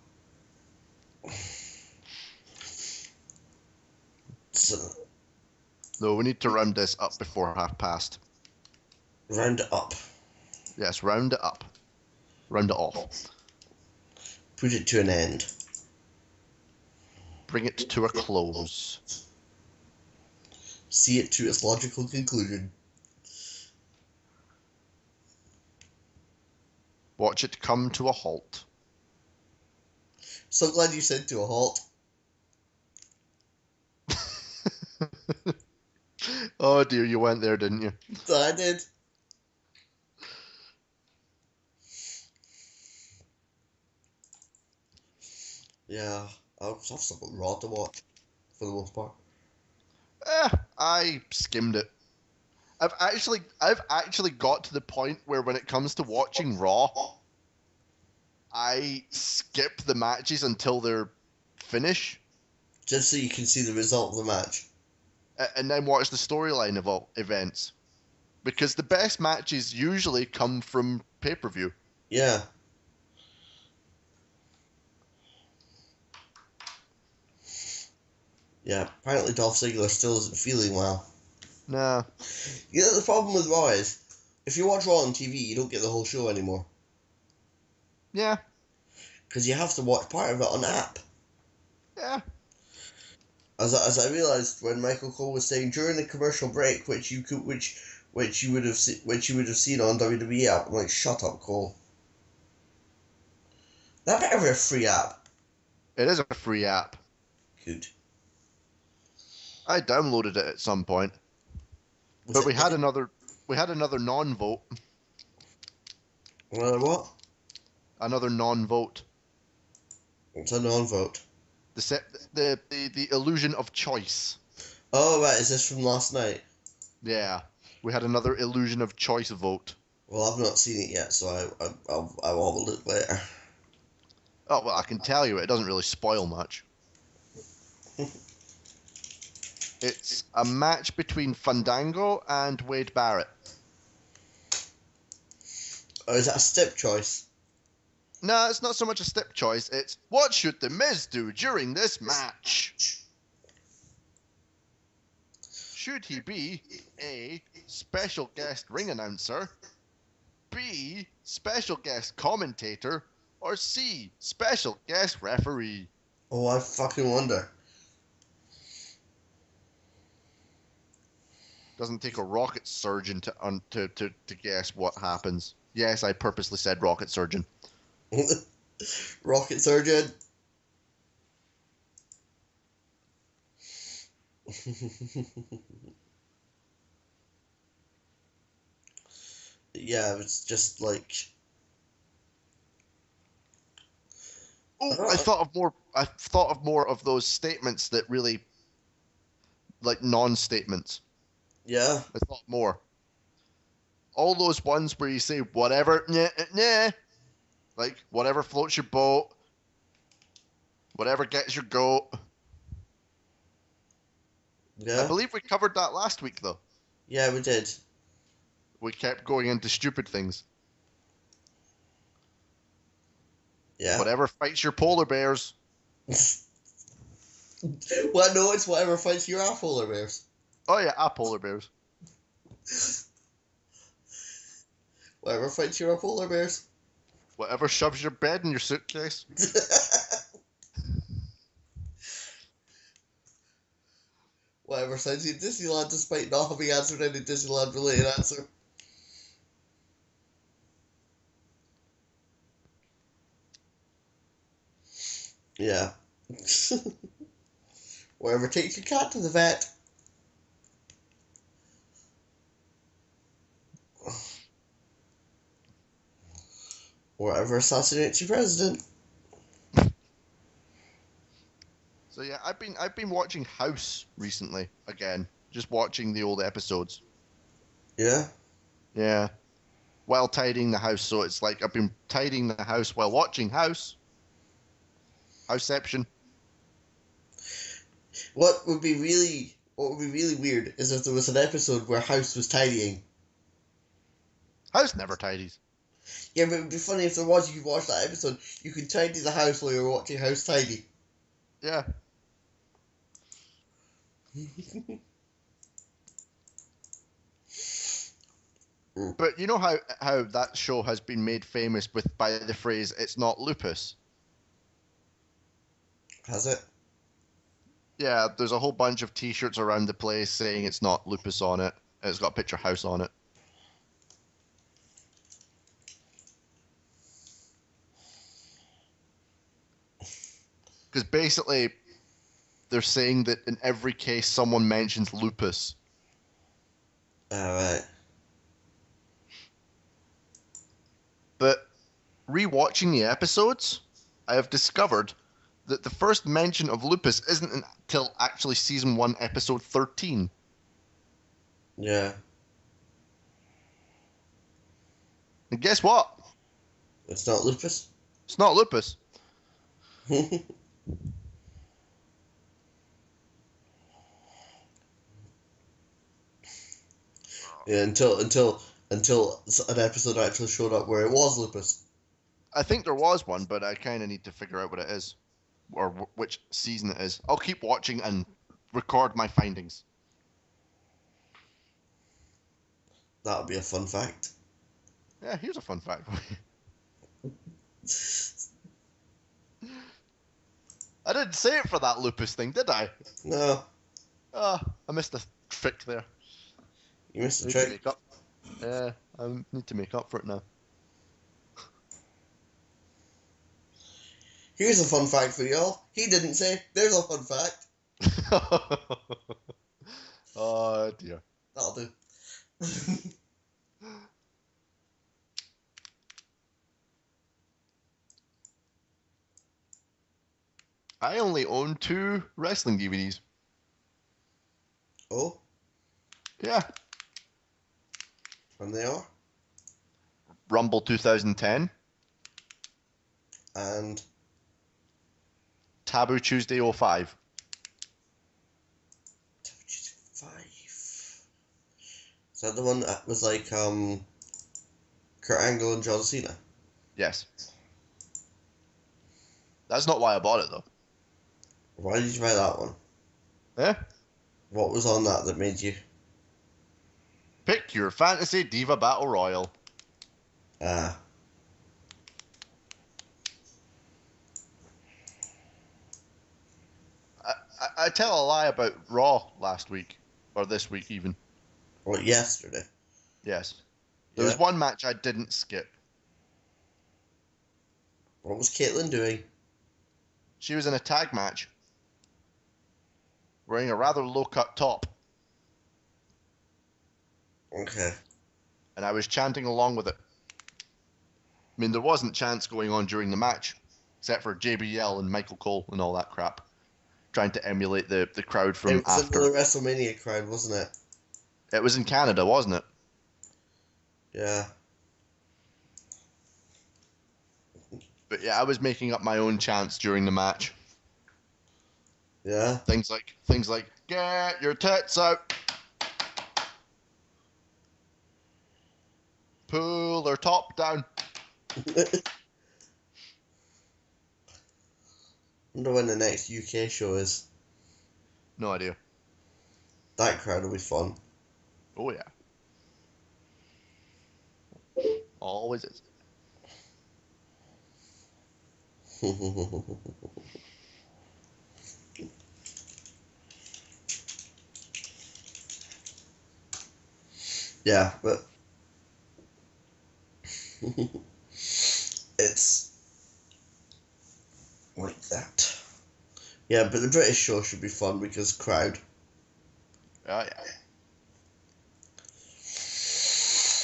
No, we need to round this up before past. round it up. Yes, round it up. Round it off. Put it to an end. Bring it to a close. See it to its logical conclusion. Watch it come to a halt. So glad you said to a halt. Oh dear, you went there, didn't you? I did. Yeah, I've still got Raw to watch, for the most part. I skimmed it. I've actually got to the point where when it comes to watching Raw, I skip the matches until they're finished. Just so you can see the result of the match. And then watch the storyline of all events. Because the best matches usually come from pay-per-view. Yeah. Yeah, apparently Dolph Ziggler still isn't feeling well. Nah. You know, the problem with Raw is, if you watch Raw on TV, you don't get the whole show anymore. Yeah. Because you have to watch part of it on the app. Yeah. As I realised when Michael Cole was saying during the commercial break, which you would have seen on WWE app, I'm like, shut up, Cole. That better be a free app. It is a free app. Good. I downloaded it at some point. But we had another non-vote. Another what? Another non-vote. What's a non-vote? The illusion of choice. Oh, right, is this from last night? Yeah. We had another illusion of choice vote. Well, I've not seen it yet, so I'll have a look later. Oh, well, I can tell you, it doesn't really spoil much. It's a match between Fandango and Wade Barrett. Oh, is that a step choice? No, it's not so much a step choice, it's what should The Miz do during this match? Should he be A, special guest ring announcer, B, special guest commentator, or C, special guest referee? Oh, I fucking wonder. Doesn't take a rocket surgeon to guess what happens. Yes, I purposely said rocket surgeon. Rocket surgeon. Yeah, it's just like. Oh, I thought of more of those statements that really, like non-statements. Yeah. I thought more. All those ones where you say whatever, nah, like whatever floats your boat, whatever gets your goat. Yeah. I believe we covered that last week, though. Yeah, we did. We kept going into stupid things. Yeah. Whatever fights your polar bears. Well, no, it's whatever fights your polar bears. Oh yeah, polar bears. Whatever fights your polar bears. Whatever shoves your bed in your suitcase. Whatever sends you to Disneyland despite not having answered any Disneyland related answer. Yeah. Whatever takes your cat to the vet. Whatever assassinates your president. So yeah, I've been watching House recently again, just watching the old episodes. Yeah. Yeah. While tidying the house, so it's like I've been tidying the house while watching House. Houseception. What would be really weird is if there was an episode where House was tidying. House never tidies. Yeah, but it would be funny if there was. You could watch that episode. You could tidy the house while you're watching House tidy. Yeah. But you know how that show has been made famous by the phrase "it's not lupus." Has it? Yeah, there's a whole bunch of T-shirts around the place saying it's not lupus on it. And it's got a picture of House on it. Because basically, they're saying that in every case someone mentions lupus. Alright. But rewatching the episodes, I have discovered that the first mention of lupus isn't until actually season 1, episode 13. Yeah. And guess what? It's not lupus? It's not lupus. Yeah, until an episode actually showed up where it was lupus. I think there was one, but I kind of need to figure out what it is. Or which season it is. I'll keep watching and record my findings. That would be a fun fact. Yeah, here's a fun fact for you. I didn't say it for that lupus thing, did I? No, I missed a trick there. you missed I the need to trick. make up. Yeah, I need to make up for it now. Here's a fun fact for y'all. He didn't say. There's a fun fact. Oh dear. That'll do. I only own 2 wrestling DVDs. Oh, Yeah. and they are. Rumble 2010, And Taboo Tuesday 05. 5. Is that the one that was like Kurt Angle and John Cena? Yes. That's not why I bought it though. Why did you buy that one? Eh? What was on that made you? Pick your fantasy diva battle royal. Ah. I tell a lie about Raw last week, or this week even. Or yesterday. Yes. There was one match I didn't skip. What was Caitlyn doing? She was in a tag match, wearing a rather low-cut top, Okay. and I was chanting along with it. I mean, there wasn't chants going on during the match, except for JBL and Michael Cole and all that crap, trying to emulate the crowd from It was after. in the WrestleMania crowd, wasn't it? It was in Canada, wasn't it? Yeah. But yeah, I was making up my own chants during the match. Yeah. Things like, get your tits out. Pull her top down. Wonder when the next UK show is. No idea. That crowd will be fun. Oh yeah. Always is. Yeah, but it's like that. Yeah, but the British show should be fun because crowd. Oh yeah.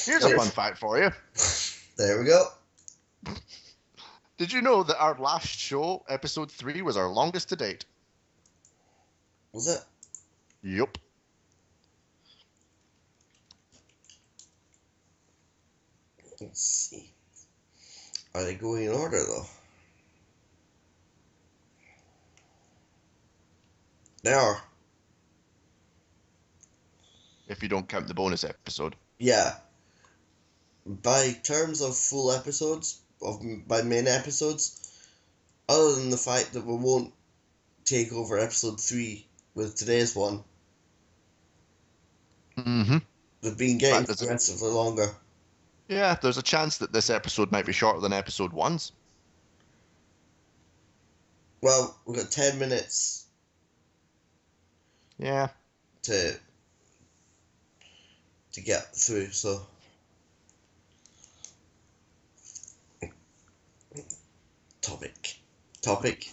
Here's a fun fact for you. There we go. Did you know that our last show, episode 3, was our longest to date? Was it? Yup. Let's see. Are they going in order though? They are. If you don't count the bonus episode. Yeah. By terms of full episodes, by main episodes, other than the fact that we won't take over episode 3 with today's one, Mm-hmm. they've been getting That is- progressively longer. Yeah, there's a chance that this episode might be shorter than episode 1's. Well, we've got 10 minutes Yeah. to get through, so topic,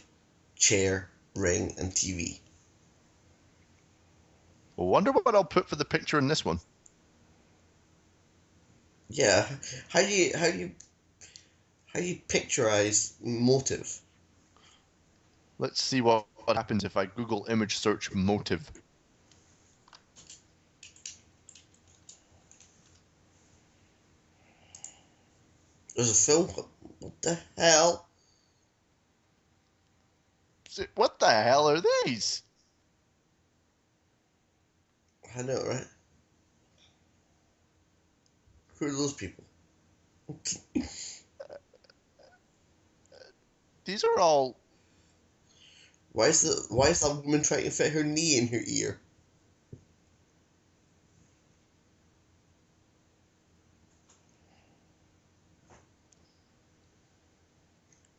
chair, ring, and TV. Well, wonder what I'll put for the picture in this one. Yeah, how do you picturize motive? Let's see what happens if I Google image search motive. There's a film. What the hell? What the hell are these? I know, right? Who are those people? These are all... Why is that woman trying to fit her knee in her ear?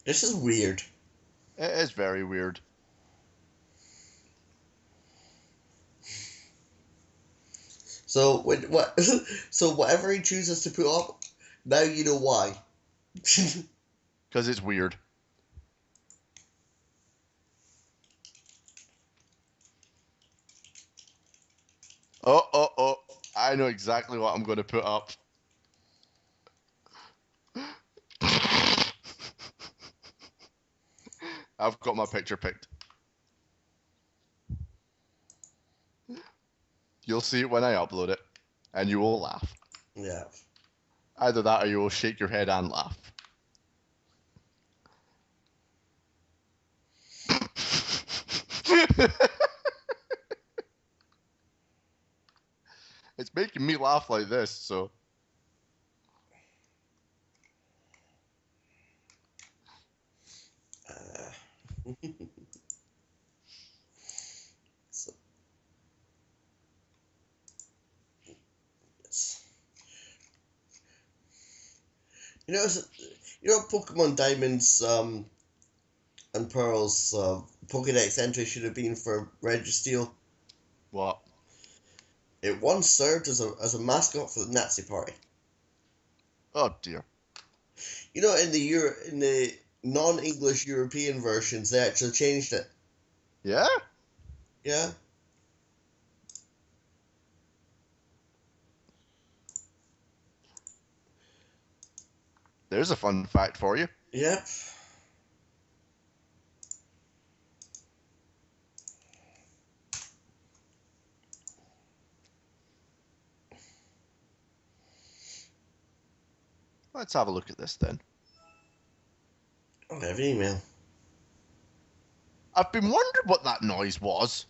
This is weird. It is very weird. So what? So whatever he chooses to put up, now you know why. Because it's weird. Oh. I know exactly what I'm going to put up. I've got my picture picked. You'll see it when I upload it, and you will laugh. Yeah. Either that or you will shake your head and laugh. It's making me laugh like this, so. So, yes. You know, Pokemon Diamonds and Pearls Pokedex entry should have been for Registeel. What? It once served as a mascot for the Nazi Party. Oh dear. You know, in the non-English European versions, they actually changed it. Yeah? Yeah. There's a fun fact for you. Yep. Let's have a look at this then. I have an email. I've been wondering what that noise was.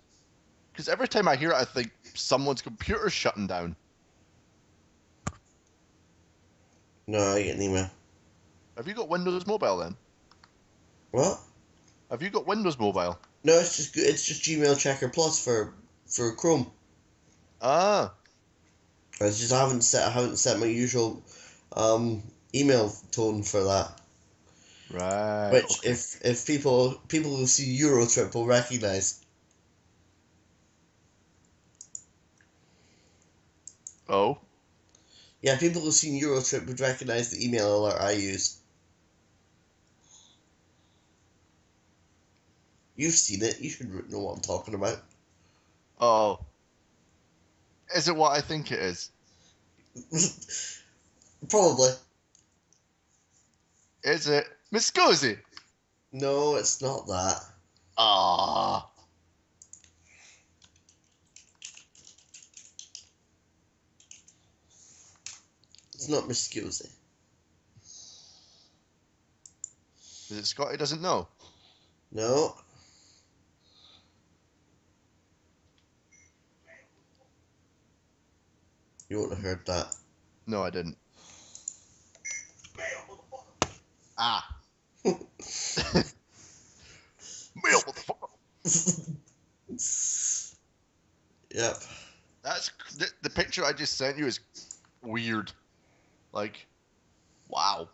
Because every time I hear it, I think someone's computer's shutting down. No, I get an email. Have you got Windows Mobile then? What? Have you got Windows Mobile? No, it's just Gmail Checker Plus for Chrome. Ah. I haven't set my usual email tone for that. Right. Which Okay. if people who see Eurotrip will recognise. Oh. Yeah, people who've seen Eurotrip would recognise the email alert I use. You've seen it. You should know what I'm talking about. Oh. Is it what I think it is? Probably. Is it Miss Scusi? No, it's not that. Ah. It's not Miss Scusi. Is it Scotty doesn't know? No. You wouldn't have heard that. No, I didn't. Ah. Mail, motherfucker. Yep. That's the picture I just sent you is weird. Like, wow.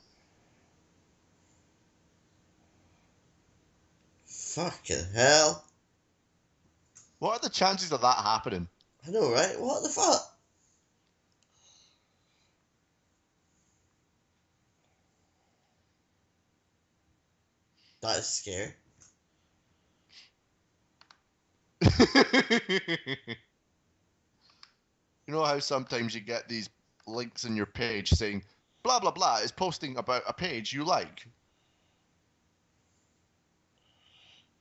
Fucking hell. What are the chances of that happening? I know, right? What the fuck? That is scary. You know how sometimes you get these links in your page saying blah blah blah is posting about a page you like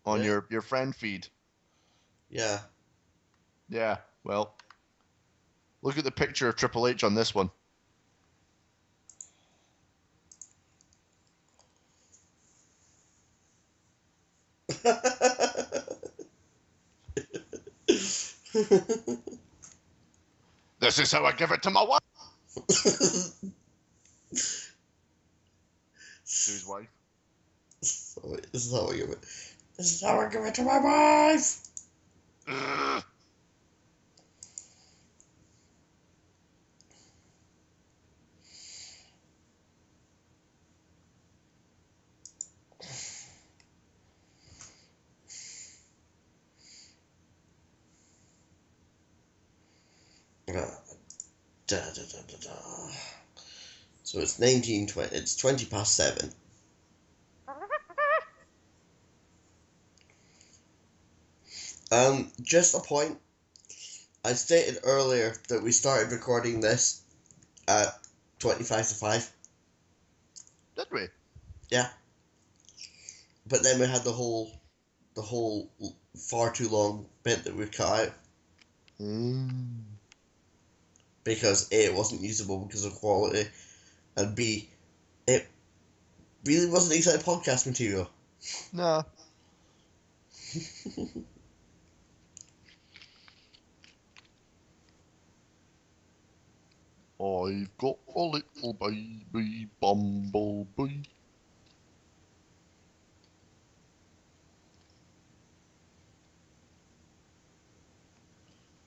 on Yeah. your friend feed? Yeah. Yeah, well, look at the picture of Triple H on this one. This is how I give it to my wife. To his wife. So, this is how I give it. This is how I give it to my wife. Ugh. Da, da, da, da, da. So it's 19:20. It's 20 past 7. Just a point. I stated earlier that we started recording this at 25 to 5. Did we? Yeah. But then we had the whole far too long bit that we cut out because A, it wasn't usable because of quality, and B, it really wasn't exactly podcast material. No. I've got a little baby bumblebee.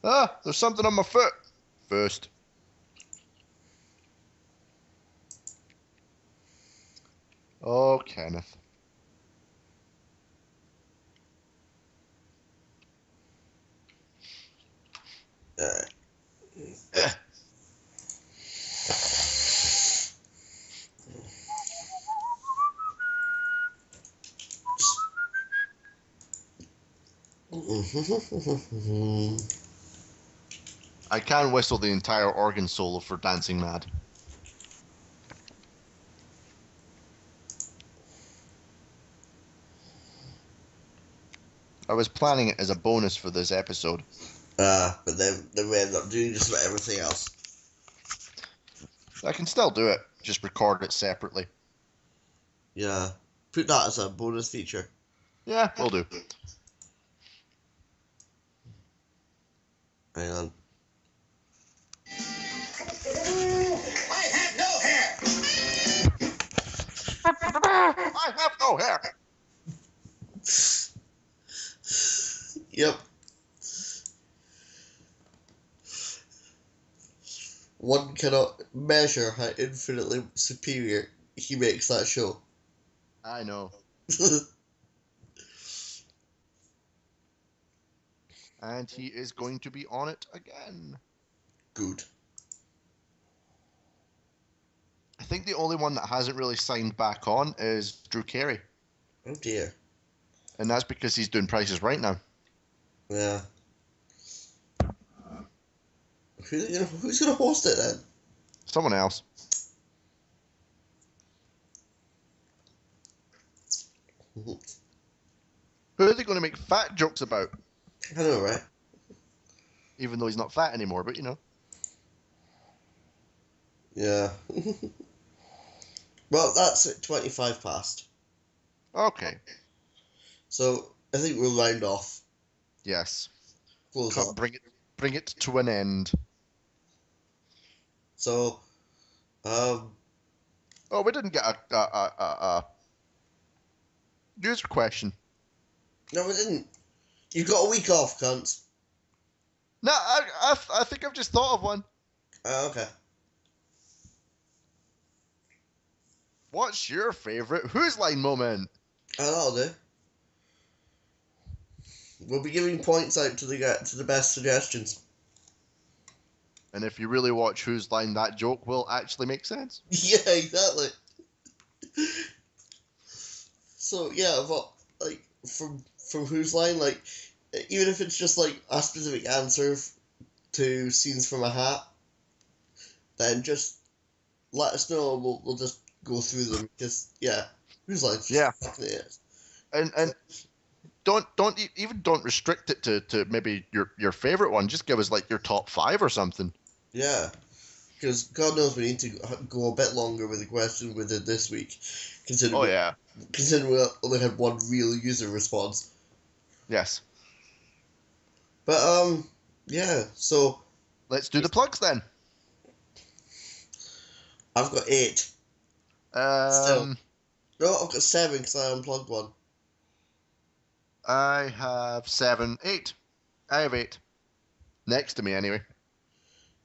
Ah, there's something on my foot. First. Oh, Kenneth. Alright. I can whistle the entire organ solo for Dancing Mad. I was planning it as a bonus for this episode. But then we ended up doing just about everything else. I can still do it, just record it separately. Yeah. Put that as a bonus feature. Yeah, will do. Hang on. I have no hair! I have no hair! Yep. One cannot measure how infinitely superior he makes that show. I know. And he is going to be on it again. Good. I think the only one that hasn't really signed back on is Drew Carey. Oh dear. And that's because he's doing Prices Right now. Yeah. Who's gonna host it then? Someone else. Who are they going to make fat jokes about? I know, right? Even though he's not fat anymore, but you know. Yeah. Well, that's at 25 past. Okay. So, I think we'll round off. Yes. Close up. Bring it to an end. So, Oh, we didn't get a user question. no, we didn't. You've got a week off, cunts. No, I think I've just thought of one. Okay. What's your favourite Who's Line moment? That'll do. We'll be giving points out to the best suggestions. And if you really watch Who's Line, that joke will actually make sense. Yeah, exactly. So yeah, but like from Whose Line, like even if it's just like a specific answer to scenes from a hat, then just let us know. And we'll just go through them. Because yeah, Whose Line? Yeah. Definitely is. And don't restrict it to maybe your favorite one. Just give us like your top 5 or something. Yeah, because God knows we need to go a bit longer with the question with it this week. Considering we only had one real user response. Yes. But yeah. So let's do the plugs then. I've got 8. Still. No, I've got 7 because I unplugged one. I have 7, 8. I have 8. Next to me, anyway.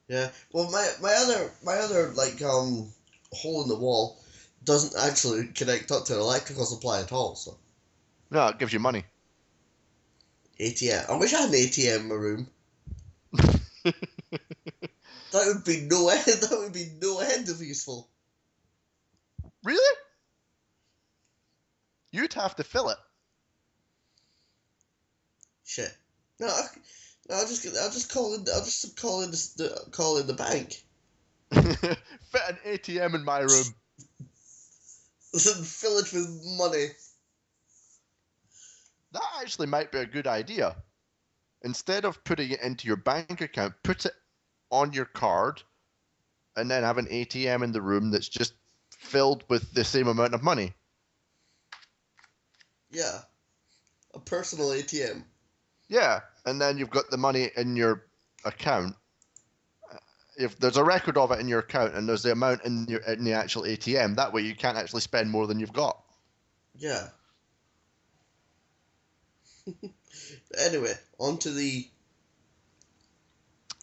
Yeah. Well, my other like hole in the wall doesn't actually connect up to an electrical supply at all. So. No, it gives you money. ATM. I wish I had an ATM in my room. That would be no end. That would be no end of useful. Really? You'd have to fill it. Shit. No, I'll just call in the bank. Fit an ATM in my room. Fill it with money. That actually might be a good idea. Instead of putting it into your bank account, put it on your card and then have an ATM in the room that's just filled with the same amount of money. Yeah. A personal ATM. Yeah, and then you've got the money in your account. If there's a record of it in your account and there's the amount in the actual ATM, that way you can't actually spend more than you've got. Yeah. Anyway, on to the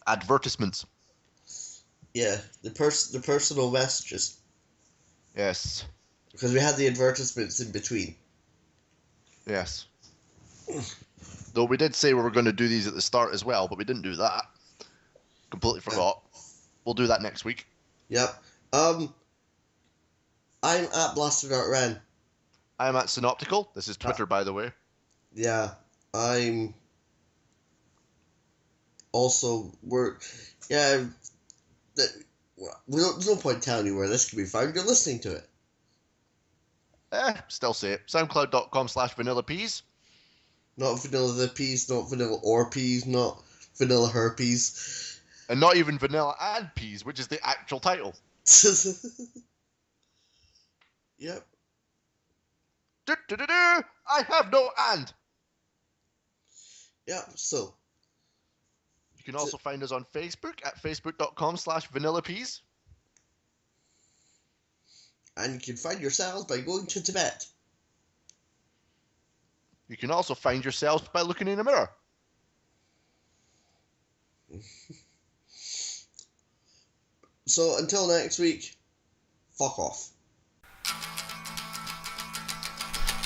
advertisements. Yeah, the personal messages. Yes. Because we had the advertisements in between. Yes. Though we did say we were going to do these at the start as well, but we didn't do that. Completely forgot. We'll do that next week. Yep. I'm at Blaster.Ren. I'm at Synoptical. This is Twitter, by the way. Yeah. I'm also there's no point telling you where this can be found. You're listening to it. Still say it. SoundCloud.com/VanillaPeas. Not vanilla the peas, not vanilla or peas, not vanilla herpes. And not even Vanilla and Peas, which is the actual title. Yep. I have no and. Yeah, so. You can also find us on Facebook at facebook.com/VanillaPeas. And you can find yourselves by going to Tibet. You can also find yourselves by looking in a mirror. So until next week, fuck off.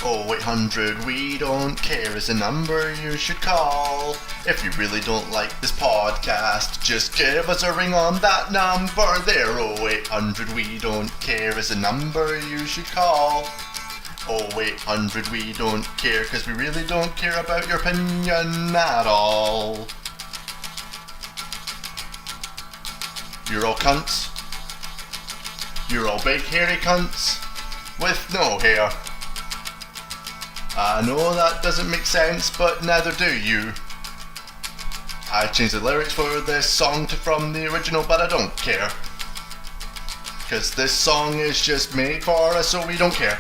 0800 we don't care is a number you should call. If you really don't like this podcast, just give us a ring on that number there. 0800 we don't care is a number you should call. 0800 we don't care, cause we really don't care about your opinion at all. You're all cunts. You're all big hairy cunts with no hair. I know that doesn't make sense, but neither do you. I changed the lyrics for this song from the original, but I don't care. Cause this song is just made for us, so we don't care.